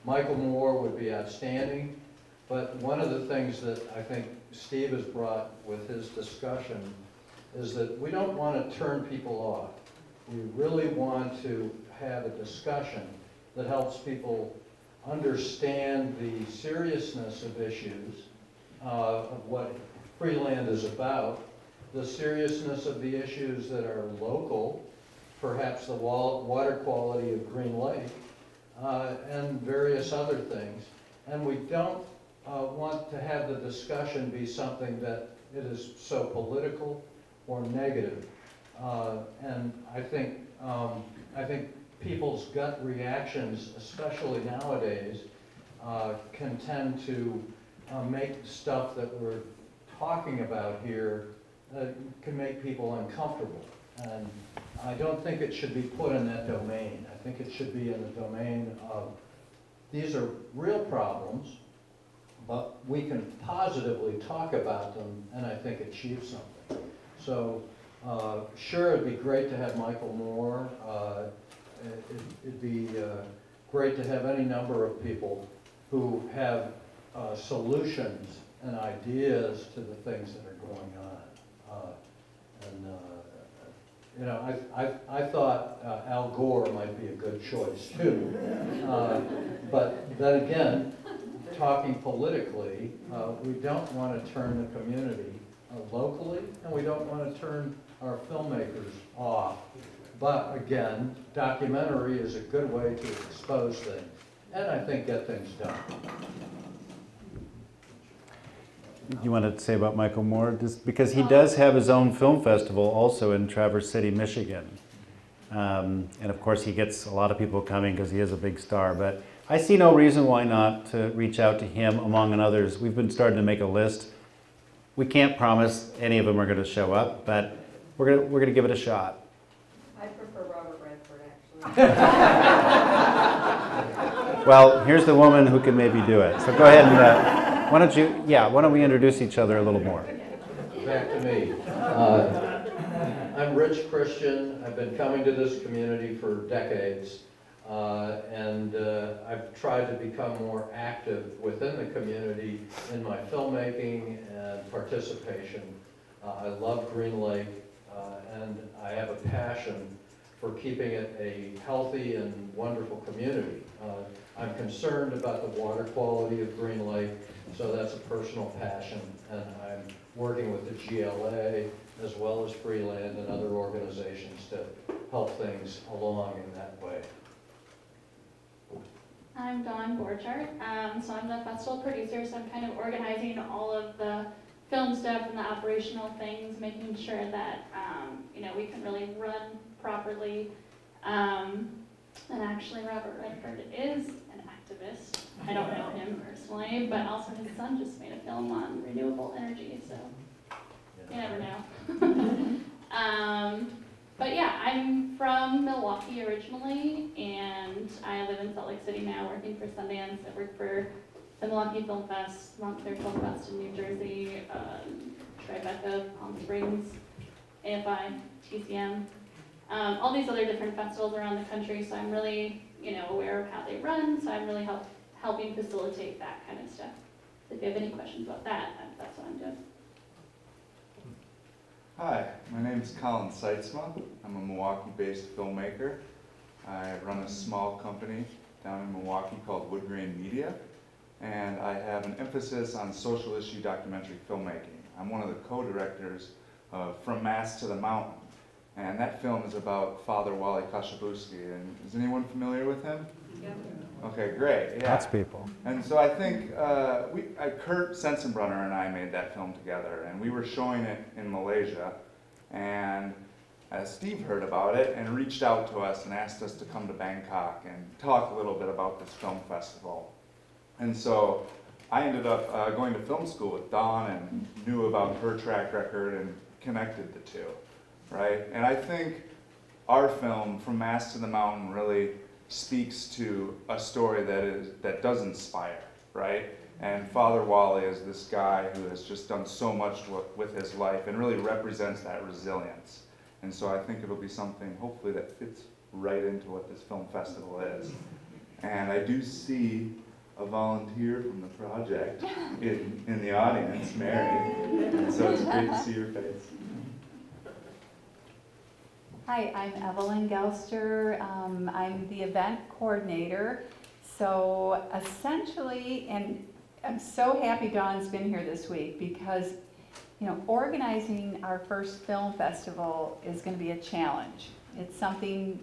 Michael Moore would be outstanding. But one of the things that I think Steve has brought with his discussion is that we don't want to turn people off. We really want to have a discussion that helps people understand the seriousness of issues, of what Freeland is about, the seriousness of the issues that are local, perhaps the water quality of Green Lake, and various other things. And we don't want to have the discussion be something that it is so political or negative. And I think people's gut reactions, especially nowadays, can tend to make stuff that we're talking about here can make people uncomfortable. And I don't think it should be put in that domain. I think it should be in the domain of these are real problems, but we can positively talk about them and I think achieve something. So sure, it'd be great to have Michael Moore. It'd be great to have any number of people who have solutions and ideas to the things that are going on. I thought Al Gore might be a good choice too. But then again, talking politically, we don't want to turn the community locally, and we don't want to turn our filmmakers off. But again, documentary is a good way to expose things, and I think get things done. You want to say about Michael Moore? Just because he does have his own film festival also in Traverse City, Michigan. And of course he gets a lot of people coming because he is a big star. But I see no reason why not to reach out to him among others. We've been starting to make a list. We can't promise any of them are going to show up, but we're going to give it a shot. I prefer Robert Redford, actually. Well, here's the woman who can maybe do it. So go ahead and why don't we introduce each other a little more? back to me. I'm Rich Christian. I've been coming to this community for decades, and I've tried to become more active within the community in my filmmaking and participation. I love Green Lake, and I have a passion for keeping it a healthy and wonderful community. I'm concerned about the water quality of Green Lake, so that's a personal passion, and I'm working with the GLA as well as Freeland and other organizations to help things along in that way. I'm Dawn Borchardt, so I'm the festival producer, so I'm kind of organizing all of the film stuff and the operational things, making sure that you know, we can really run properly. And actually Robert Redford is an activist. I don't know him personally, but also his son just made a film on renewable energy, so you never know. But yeah, I'm from Milwaukee originally, and I live in Salt Lake City now, working for Sundance. I work for the Milwaukee Film Fest, Montclair Film Fest in New Jersey, Tribeca, Palm Springs, AFI, TCM, all these other different festivals around the country. So I'm really, you know, aware of how they run. So I'm really helping facilitate that kind of stuff. So if you have any questions about that, that's what I'm doing. Hi, my name is Colin Seitzma. I'm a Milwaukee-based filmmaker. I run a small company down in Milwaukee called Wood Grain Media, and I have an emphasis on social issue documentary filmmaking. I'm one of the co-directors of From Mass to the Mountain, and that film is about Father Wally Kashabuski. And is anyone familiar with him? Yeah. Okay, great. Yeah. Lots of people. And so I think Kurt Sensenbrunner and I made that film together, and we were showing it in Malaysia, and Steve heard about it and reached out to us and asked us to come to Bangkok and talk a little bit about this film festival. And so I ended up going to film school with Dawn and knew about her track record and connected the two, right? And I think our film, From Mass to the Mountain, really speaks to a story that does inspire, right? And Father Wally is this guy who has just done so much with his life and really represents that resilience. And so I think it'll be something, hopefully, that fits right into what this film festival is. And I do see a volunteer from the project in the audience, Mary. And so it's great to see your face. Hi, I'm Evelyn Gelster. I'm the event coordinator. So essentially, and I'm so happy Dawn's been here this week because, you know, organizing our first film festival is going to be a challenge. It's something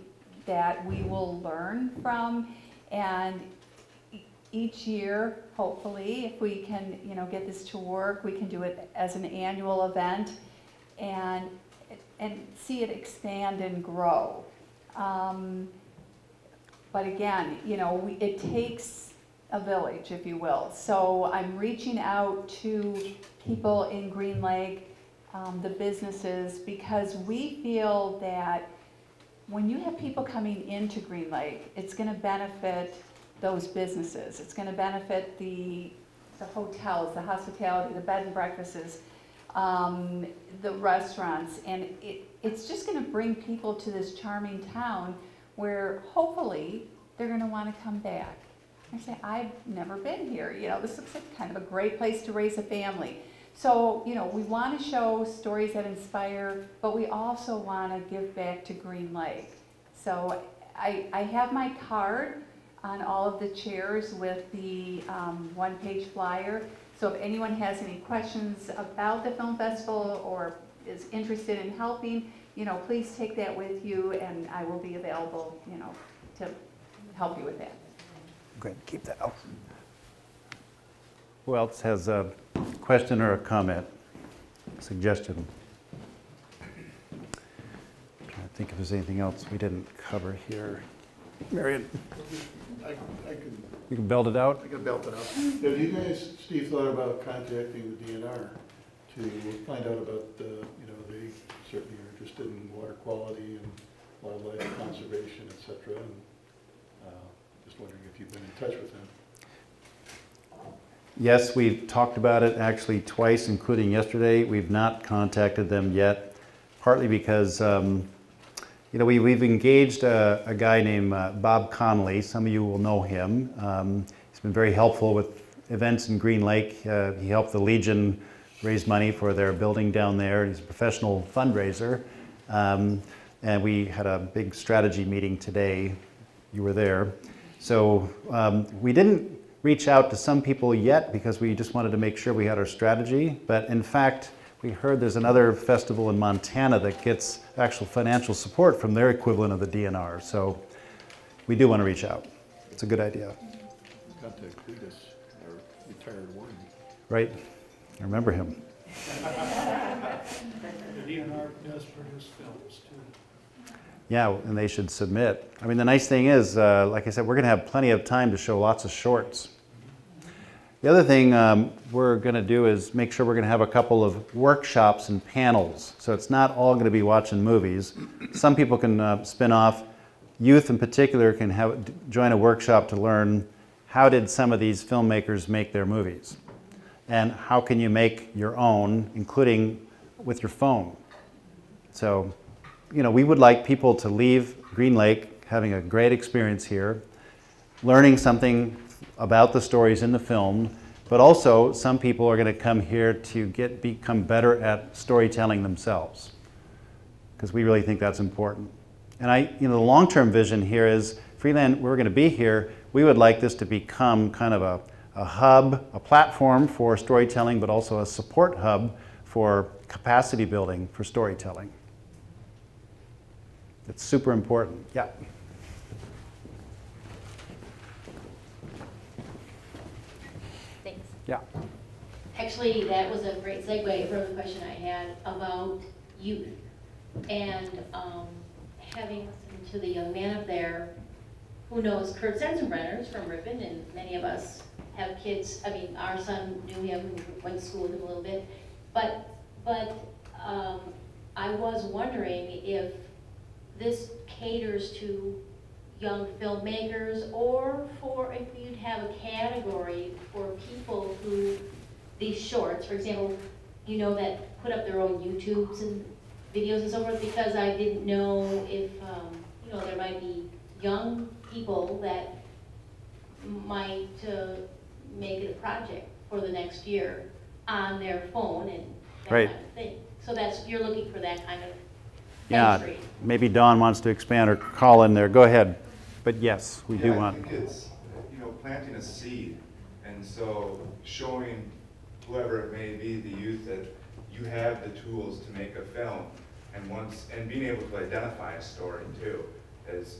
that we will learn from, and each year, hopefully, if we can, you know, get this to work, we can do it as an annual event and see it expand and grow. But again, you know, it takes a village, if you will. So I'm reaching out to people in Green Lake, the businesses, because we feel that when you have people coming into Green Lake, it's going to benefit those businesses. It's going to benefit the hotels, the hospitality, the bed and breakfasts, the restaurants, and it's just going to bring people to this charming town where hopefully they're going to want to come back. I say, I've never been here. You know, this looks like kind of a great place to raise a family. So, you know, we want to show stories that inspire, but we also want to give back to Green Lake. So I have my card on all of the chairs with the one-page flyer. So if anyone has any questions about the film festival or is interested in helping, you know, please take that with you, and I will be available, you know, to help you with that. Great, keep that up. Who else has a question or a comment, suggestion? I'm trying to think if there's anything else we didn't cover here. Marion? You can belt it out? I can belt it out. Have you guys, Steve, thought about contacting the DNR to find out about, you know, they certainly are interested in water quality and wildlife conservation, et cetera. And just wondering if you've been in touch with them. Yes, we've talked about it actually twice, including yesterday. We've not contacted them yet, partly because we've engaged a guy named Bob Connolly. Some of you will know him. He's been very helpful with events in Green Lake. He helped the Legion raise money for their building down there. He's a professional fundraiser. And we had a big strategy meeting today. You were there. So we didn't reach out to some people yet because we just wanted to make sure we had our strategy. But in fact, we heard there's another festival in Montana that gets actual financial support from their equivalent of the DNR. So we do want to reach out. It's a good idea. Contact Cletus, our retired warden. Right. I remember him. The DNR does produce films too. Yeah, and they should submit. I mean, the nice thing is, like I said, we're going to have plenty of time to show lots of shorts. The other thing we're going to do is make sure we're going to have a couple of workshops and panels. So it's not all going to be watching movies. Some people can spin off. Youth in particular can join a workshop to learn how did some of these filmmakers make their movies. And how can you make your own, including with your phone. So, we would like people to leave Green Lake having a great experience here, learning something about the stories in the film, but also some people are going to come here to become better at storytelling themselves, because we really think that's important. And the long-term vision here is Freeland, we're going to be here, we would like this to become kind of a hub, a platform for storytelling, but also a support hub for capacity building for storytelling. It's super important. Yeah. Thanks. Yeah. Actually, that was a great segue from the question I had about youth. And having listened to the young man up there who knows Kurt Sensenbrenner from Ripon, and many of us have kids. I mean, our son knew him and went to school with him a little bit. But I was wondering if this caters to young filmmakers, or if you'd have a category for people who, these shorts, for example, that put up their own YouTubes and videos and so forth, because I didn't know if, there might be young people that might make it a project for the next year on their phone and that Right. kind of thing. So you're looking for that kind of Yeah, entry. maybe Dawn wants to expand or call in there. Go ahead. But yes, we do want. I think it's, planting a seed, and so showing whoever it may be, the youth, that you have the tools to make a film, and being able to identify a story too, as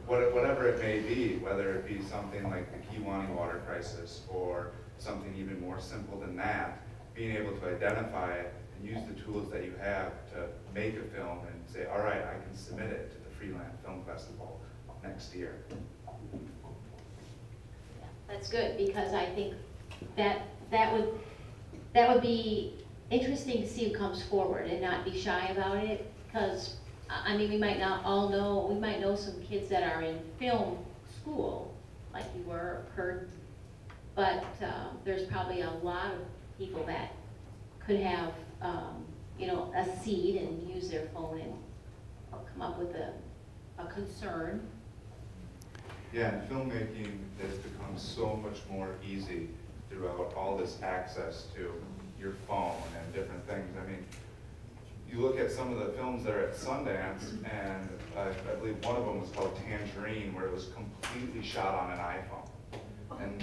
whatever it may be, whether it be something like the Kiwani water crisis or something even more simple than that, being able to identify it and use the tools that you have to make a film and say, all right, I can submit it to the Freeland Film Festival next year. That's good, because I think that would be interesting to see who comes forward and not be shy about it, because we might not all know, we might know some kids that are in film school, like you were, Kurt, but there's probably a lot of people that could have, a seed and use their phone and come up with a concern. Yeah, and filmmaking has become so much more easy throughout all this access to your phone and different things. I mean, you look at some of the films that are at Sundance, and I believe one of them was called Tangerine, where it was completely shot on an iPhone. And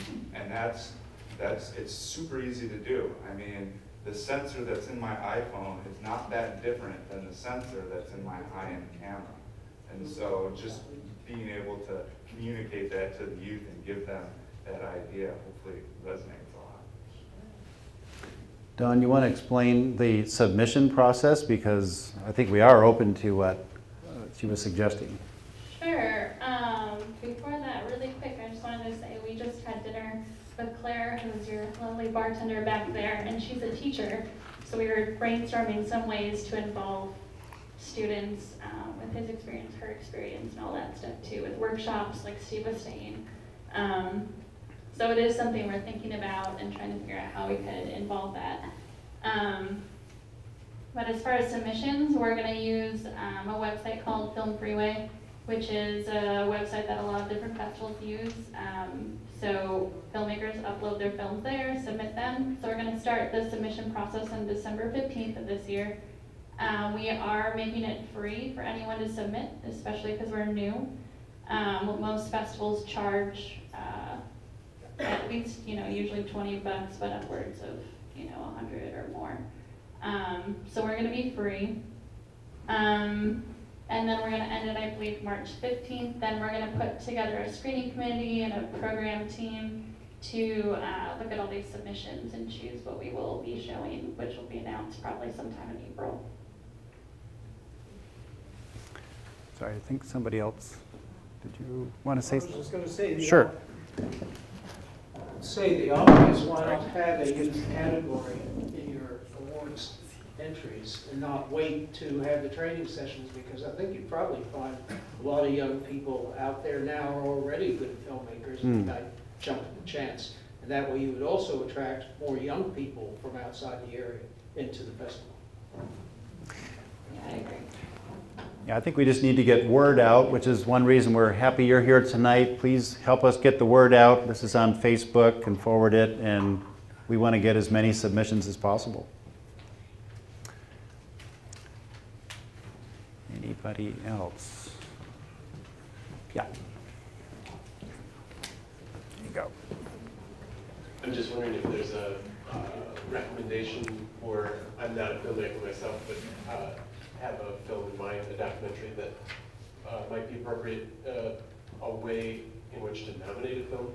it's super easy to do. I mean, the sensor that's in my iPhone is not that different than the sensor that's in my high-end camera. And so just being able to communicate that to the youth and give them that idea hopefully resonates a lot. Dawn, you want to explain the submission process? Because I think we are open to what she was suggesting. Sure. Before that, really quick, I just wanted to say we just had dinner with Claire, who's your lovely bartender back there, and she's a teacher. So we were brainstorming some ways to involve students with his experience, her experience, and all that stuff too, with workshops, like Steve was saying. So it is something we're thinking about and trying to figure out how we could involve that. But as far as submissions, we're going to use a website called Film Freeway, which is a website that a lot of different festivals use. So filmmakers upload their films there, submit them. So we're going to start the submission process on December 15th of this year. We are making it free for anyone to submit, especially because we're new. Most festivals charge at least, usually $20, but upwards of, 100 or more. So we're going to be free. And then we're going to end it, I believe, March 15th. Then we're going to put together a screening committee and a program team to look at all these submissions and choose what we will be showing, which will be announced probably sometime in April. Sorry, I think somebody else, did you want to say something? I was just going to say, Sure. The obvious, why not have a youth category in your awards entries and not wait to have the training sessions, because I think you'd probably find a lot of young people out there now are already good filmmakers and might jump at the chance. And that way you would also attract more young people from outside the area into the festival. Yeah, I agree. Yeah, I think we just need to get word out, which is one reason we're happy you're here tonight. Please help us get the word out. This is on Facebook, and forward it, and we want to get as many submissions as possible. Anybody else? Yeah. There you go. I'm just wondering if there's a recommendation for, I'm not a filmmaker myself, but have a film in mind, a documentary that might be appropriate, a way in which to nominate a film,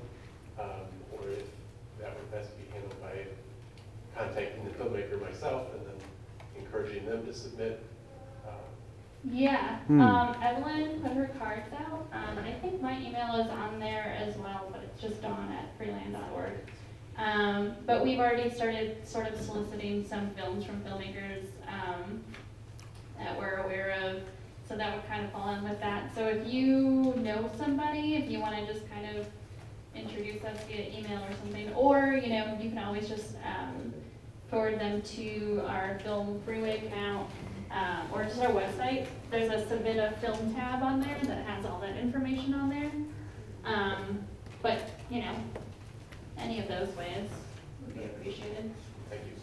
or if that would best be handled by contacting the filmmaker myself and then encouraging them to submit. Yeah, Evelyn put her cards out. I think my email is on there as well, but it's just dawn@freeland.org. But we've already started sort of soliciting some films from filmmakers that we're aware of, so that would kind of fall in with that. So if you know somebody, if you want to just kind of introduce us via email or something, or you can always just forward them to our Film Freeway account, or just our website. There's a Submit a Film tab on there that has all that information on there. But any of those ways would be appreciated. Thank you.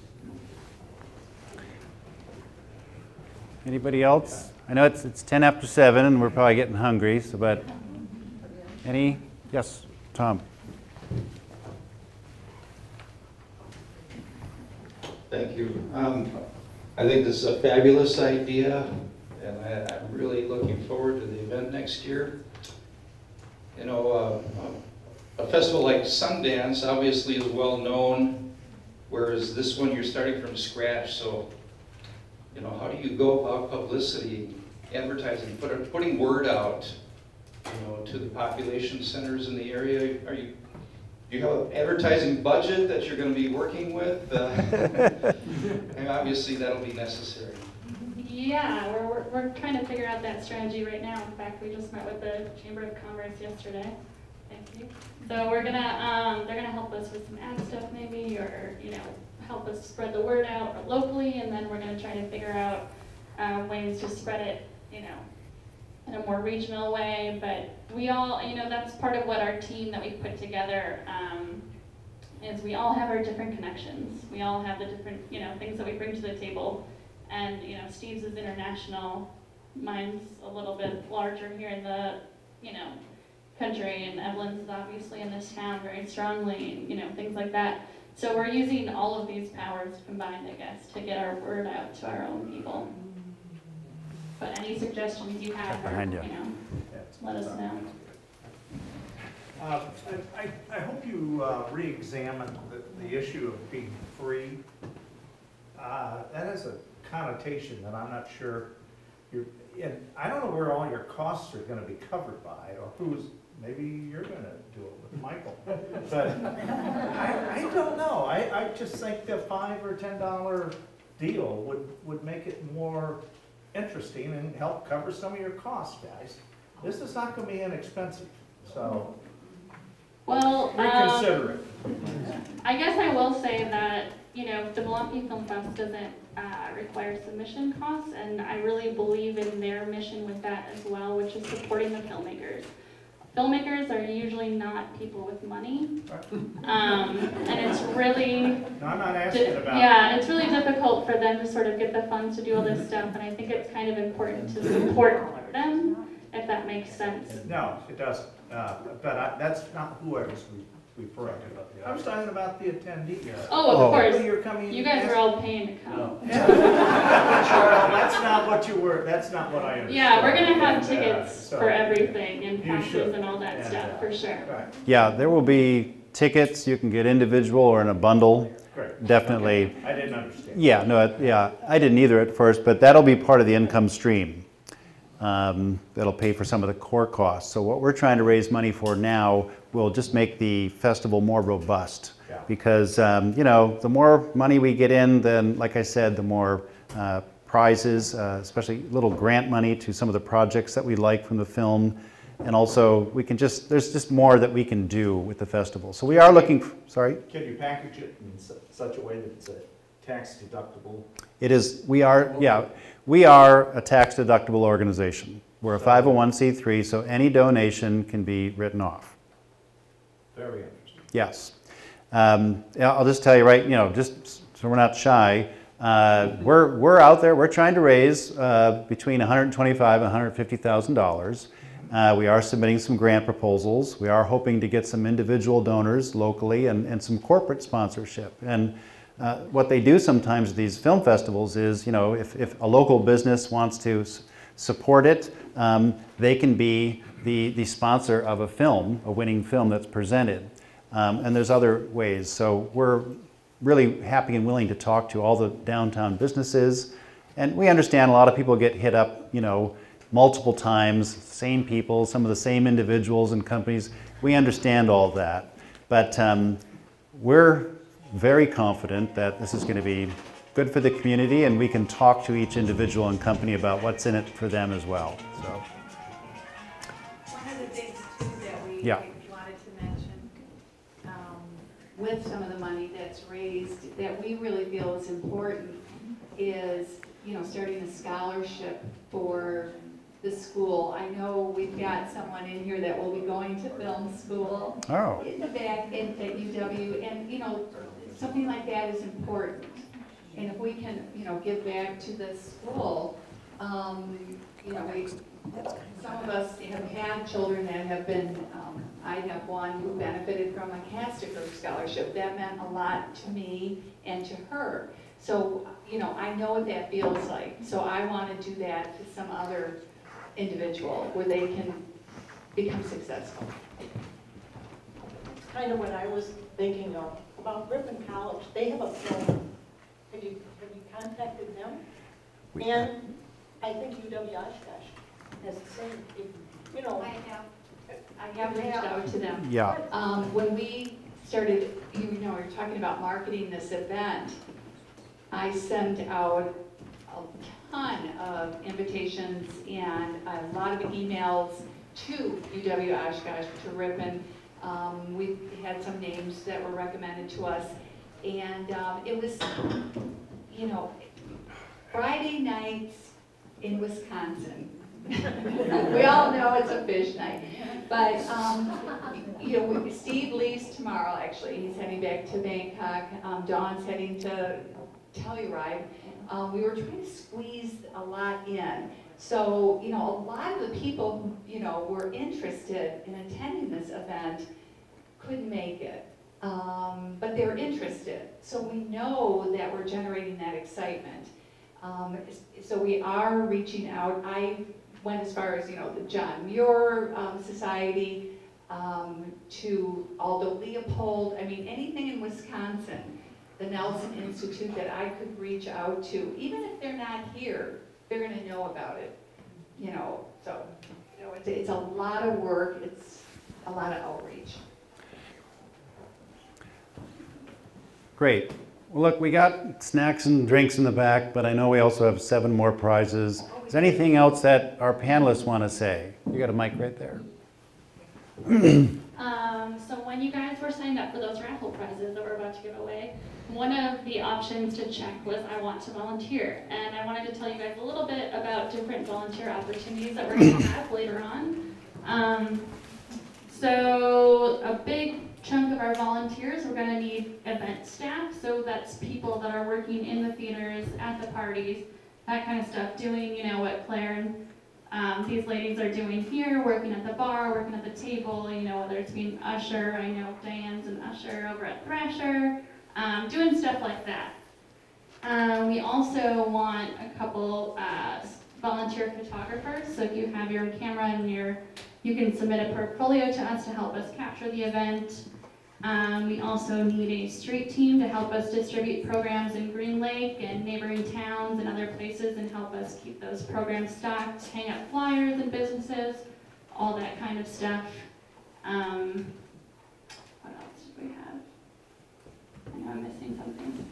Anybody else? I know it's 10 after 7, and we're probably getting hungry. So, but any? Yes, Tom. Thank you. I think this is a fabulous idea, and I'm really looking forward to the event next year. A festival like Sundance obviously is well known, whereas this one you're starting from scratch. So, how do you go about publicity, advertising, putting word out, to the population centers in the area? Do you have an advertising budget that you're going to be working with? And obviously that'll be necessary. Yeah, we're trying to figure out that strategy right now. In fact, we just met with the Chamber of Commerce yesterday. Thank you. So we're gonna they're gonna help us with some ad stuff maybe, or help us spread the word out locally, and then we're gonna try to figure out ways to spread it, in a more regional way. But we all, that's part of what our team that we put together is we all have our different connections. We all have the different, things that we bring to the table. And, Steve's is international. Mine's a little bit larger here in the, country. And Evelyn's is obviously in this town very strongly, and, things like that. So we're using all of these powers combined, I guess, to get our word out to our own people. But any suggestions you have, let us know. I hope you re-examine the issue of being free. That has a connotation that I'm not sure and I don't know where all your costs are going to be covered by, or maybe you're going to do it with Michael. But I don't know. I just think the $5 or $10 deal would make it more interesting and help cover some of your costs, guys. This is not going to be inexpensive. So Well, reconsider it. I guess I will say that, you know, the Milwaukee Film Fest doesn't require submission costs, and I really believe in their mission with that as well, which is supporting the filmmakers. Filmmakers are usually not people with money, and it's really, No, I'm not asking about. yeah, it's really difficult for them to sort of get the funds to do all this stuff, and I think it's kind of important to support them, if that makes sense. No, it doesn't. But that's not who I was referring to. I was talking about the attendees. Oh, of course. You're coming. You guys are all paying to come. No. That's not what you were. That's not what I understood. Yeah, we're gonna have tickets so for everything and you passes should. and all that stuff for sure. Right. Yeah, there will be tickets. You can get individual or in a bundle. Great. Definitely. Okay. I didn't understand. Yeah, no, yeah, I didn't either at first, but that'll be part of the income stream. That'll pay for some of the core costs. So what we're trying to raise money for now will just make the festival more robust. Yeah. Because, you know, the more money we get in, then, like I said, the more prizes, especially little grant money to some of the projects that we like from the film. And also, we can just, there's just more that we can do with the festival. So we are looking, sorry? Can you package it in such a way that it's a tax deductible? It is, we are, yeah, we are a tax deductible organization. We're a 501c3, so any donation can be written off. Very interesting. Yes. Yeah, I'll just tell you right, you know, just so we're not shy, we're out there, we're trying to raise between $125,000 and $150,000. We are submitting some grant proposals. We are hoping to get some individual donors locally and some corporate sponsorship. And what they do sometimes at these film festivals is, you know, if a local business wants to support it, they can be the sponsor of a film, a winning film that's presented. And there's other ways. So we're really happy and willing to talk to all the downtown businesses. And we understand a lot of people get hit up, you know, multiple times, same people, some of the same individuals and companies. We understand all that. But we're very confident that this is going to be good for the community, and we can talk to each individual and company about what's in it for them as well. So. One of the things too that we Yeah. wanted to mention, with some of the money that's raised, that we really feel is important, is, you know, starting a scholarship for the school. I know we've got someone in here that will be going to film school in the back at UW, and, you know, something like that is important. And if we can, you know, give back to the school, you know, some of us have had children that have been, I have one who benefited from a Castigar scholarship. That meant a lot to me and to her. So, you know, I know what that feels like. So I want to do that to some other individual where they can become successful. It's kind of what I was thinking of, about Ripon College. They have a film. Have you contacted them? And I think UW Oshkosh has the same, you know. I have reached out to them. Yeah. When we started, you know, we were talking about marketing this event, I sent out a ton of invitations and a lot of emails to UW Oshkosh, to Ripon. We had some names that were recommended to us, and it was, you know, Friday nights in Wisconsin. We all know it's a fish night, but you know, Steve leaves tomorrow. Actually, he's heading back to Bangkok. Dawn's heading to Telluride. We were trying to squeeze a lot in. So, you know, a lot of the people who, you know, were interested in attending this event couldn't make it, but they were interested. So we know that we're generating that excitement. So we are reaching out. I went as far as, you know, the John Muir Society, to Aldo Leopold. I mean, anything in Wisconsin, the Nelson Institute that I could reach out to, even if they're not here, they're going to know about it, you know. So, you know, it's a lot of work. It's a lot of outreach. Great. Well, look, we got snacks and drinks in the back, but I know we also have 7 more prizes. Is there anything else that our panelists want to say? You got a mic right there. So when you guys were signed up for those raffle prizes that we're about to give away, one of the options to check was I want to volunteer. And I wanted to tell you guys a little bit about different volunteer opportunities that we're going to have later on. So a big chunk of our volunteers, we're going to need event staff. So that's people that are working in the theaters, at the parties, that kind of stuff, doing, you know, what Claire and these ladies are doing here, working at the bar, working at the table, you know, whether it's being usher. I know Diane's an usher over at Thrasher, doing stuff like that. We also want a couple volunteer photographers. So if you have your camera and you can submit a portfolio to us to help us capture the event. We also need a street team to help us distribute programs in Green Lake and neighboring towns and other places and help us keep those programs stocked, hang up flyers in businesses, all that kind of stuff. What else do we have? I know I'm missing something.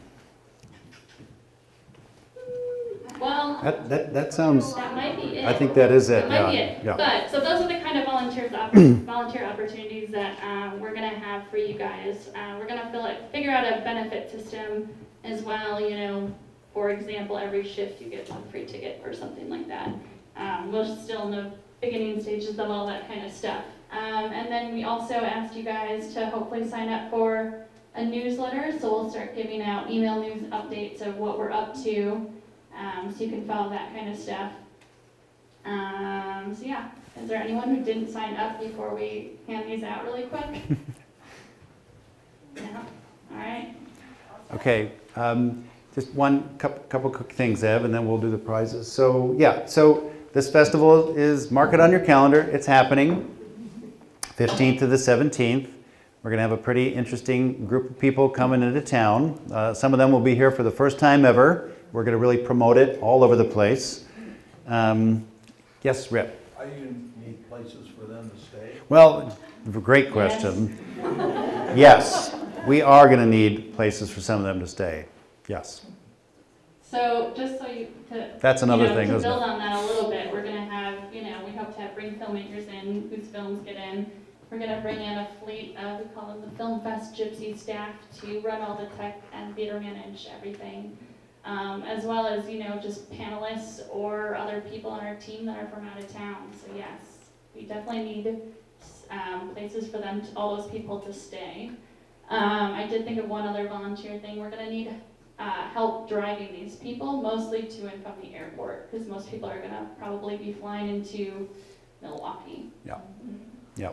Well, that sounds, that might be it. I think that is it, That might be it. yeah. But, so those are the kind of volunteer opportunities that we're going to have for you guys. We're going to figure out a benefit system as well, you know, for example, every shift you get one free ticket or something like that. We're still in the beginning stages of all that kind of stuff. And then we also asked you guys to hopefully sign up for a newsletter, so we'll start giving out email news updates of what we're up to. So you can follow that kind of stuff. So yeah, is there anyone who didn't sign up before we hand these out really quick? No? All right. Okay, just one couple quick things, Ev, and then we'll do the prizes. So yeah, so this festival is, mark it on your calendar, it's happening, 15th to the 17th. We're going to have a pretty interesting group of people coming into town. Some of them will be here for the first time ever. We're going to really promote it all over the place. Yes, Rip? Are you going to need places for them to stay? Well, great question. Yes, we are going to need places for some of them to stay. Yes. So just so That's another thing, to isn't build it? on that a little bit, we're going to have, we hope to bring filmmakers in whose films get in. We're going to bring in a fleet of, we call them the Film Fest Gypsy staff, to run all the tech and theater manage everything. As well as, just panelists or other people on our team that are from out of town. So yes, we definitely need places for them, all those people to stay. I did think of one other volunteer thing. We're going to need help driving these people, mostly to and from the airport, because most people are going to probably be flying into Milwaukee. Yeah. Yeah.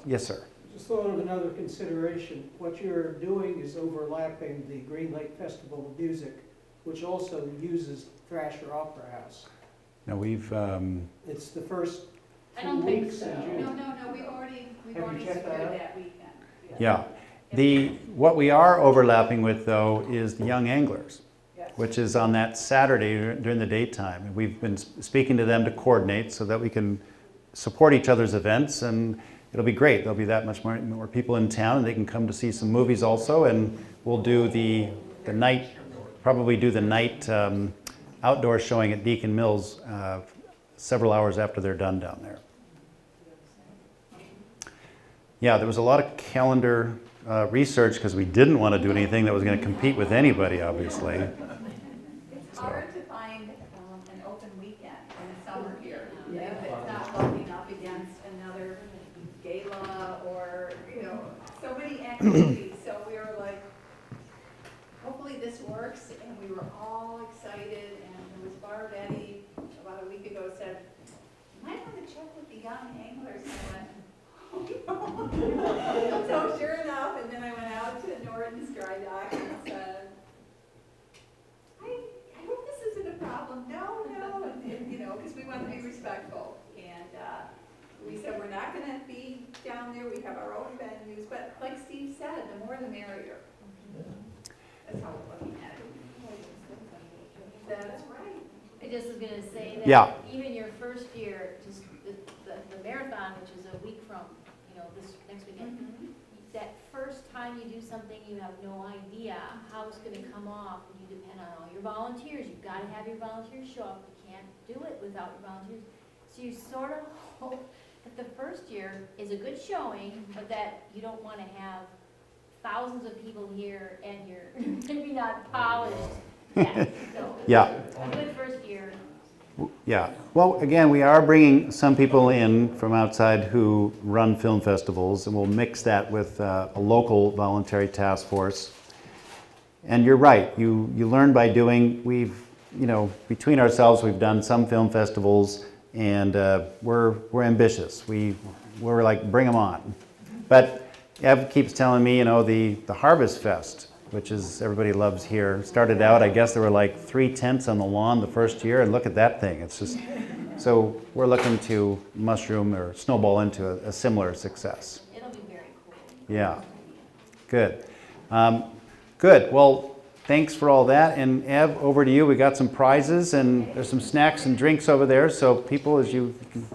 Yes, sir. Just thought of another consideration. What you're doing is overlapping the Green Lake Festival of Music, which also uses Thrasher Opera House. No, we've. It's the first I don't think weeks so. in June. No, we've already Have you checked secured that out? that weekend. Yeah. What we are overlapping with, though, is the Young Anglers, which is on that Saturday during the daytime. And we've been speaking to them to coordinate so that we can support each other's events, and it'll be great. There'll be that much more people in town, and they can come to see some movies also, and we'll do the night, probably do the night outdoor showing at Deacon Mills several hours after they're done down there. Yeah, there was a lot of calendar research because we didn't want to do anything that was going to compete with anybody, obviously. It's hard to find an open weekend in the summer here. If it's not bumping up against another gala or, so many activities. So we were like, hopefully this works, and we were all excited, and it was Barb Eddy about a week ago said, you might want to check with the Young Anglers, and I went, so sure enough, and then I went out to Norton's Dry Dock and said, I hope this isn't a problem. No, and because we want to be respectful. And we said we're not going to be down there. We have our own venues, but like Steve said, the more the merrier. That's how we're looking at it. That's right. I just was going to say that Yeah. even your first year, just the marathon, which is a week from this next weekend, that first time you do something, you have no idea how it's going to come off, and you depend on all your volunteers. You've got to have your volunteers show up. You can't do it without your volunteers. So you sort of hope that the first year is a good showing, but that you don't want to have thousands of people here and you're maybe not polished yet. So Yeah. a good first year. Yeah. Well, again, we are bringing some people in from outside who run film festivals, and we'll mix that with a local voluntary task force. And you're right. You learn by doing. We've, you know, between ourselves, we've done some film festivals, and we're ambitious. We're like, bring them on. But Ev keeps telling me, you know, the Harvest Fest, which is everybody loves here, started out, I guess there were like 3 tents on the lawn the first year, and look at that thing. It's just, so we're looking to mushroom or snowball into a similar success. It'll be very cool. Yeah, good. Good, well, thanks for all that. And Ev, over to you. We got some prizes, and there's some snacks and drinks over there, so people, as you can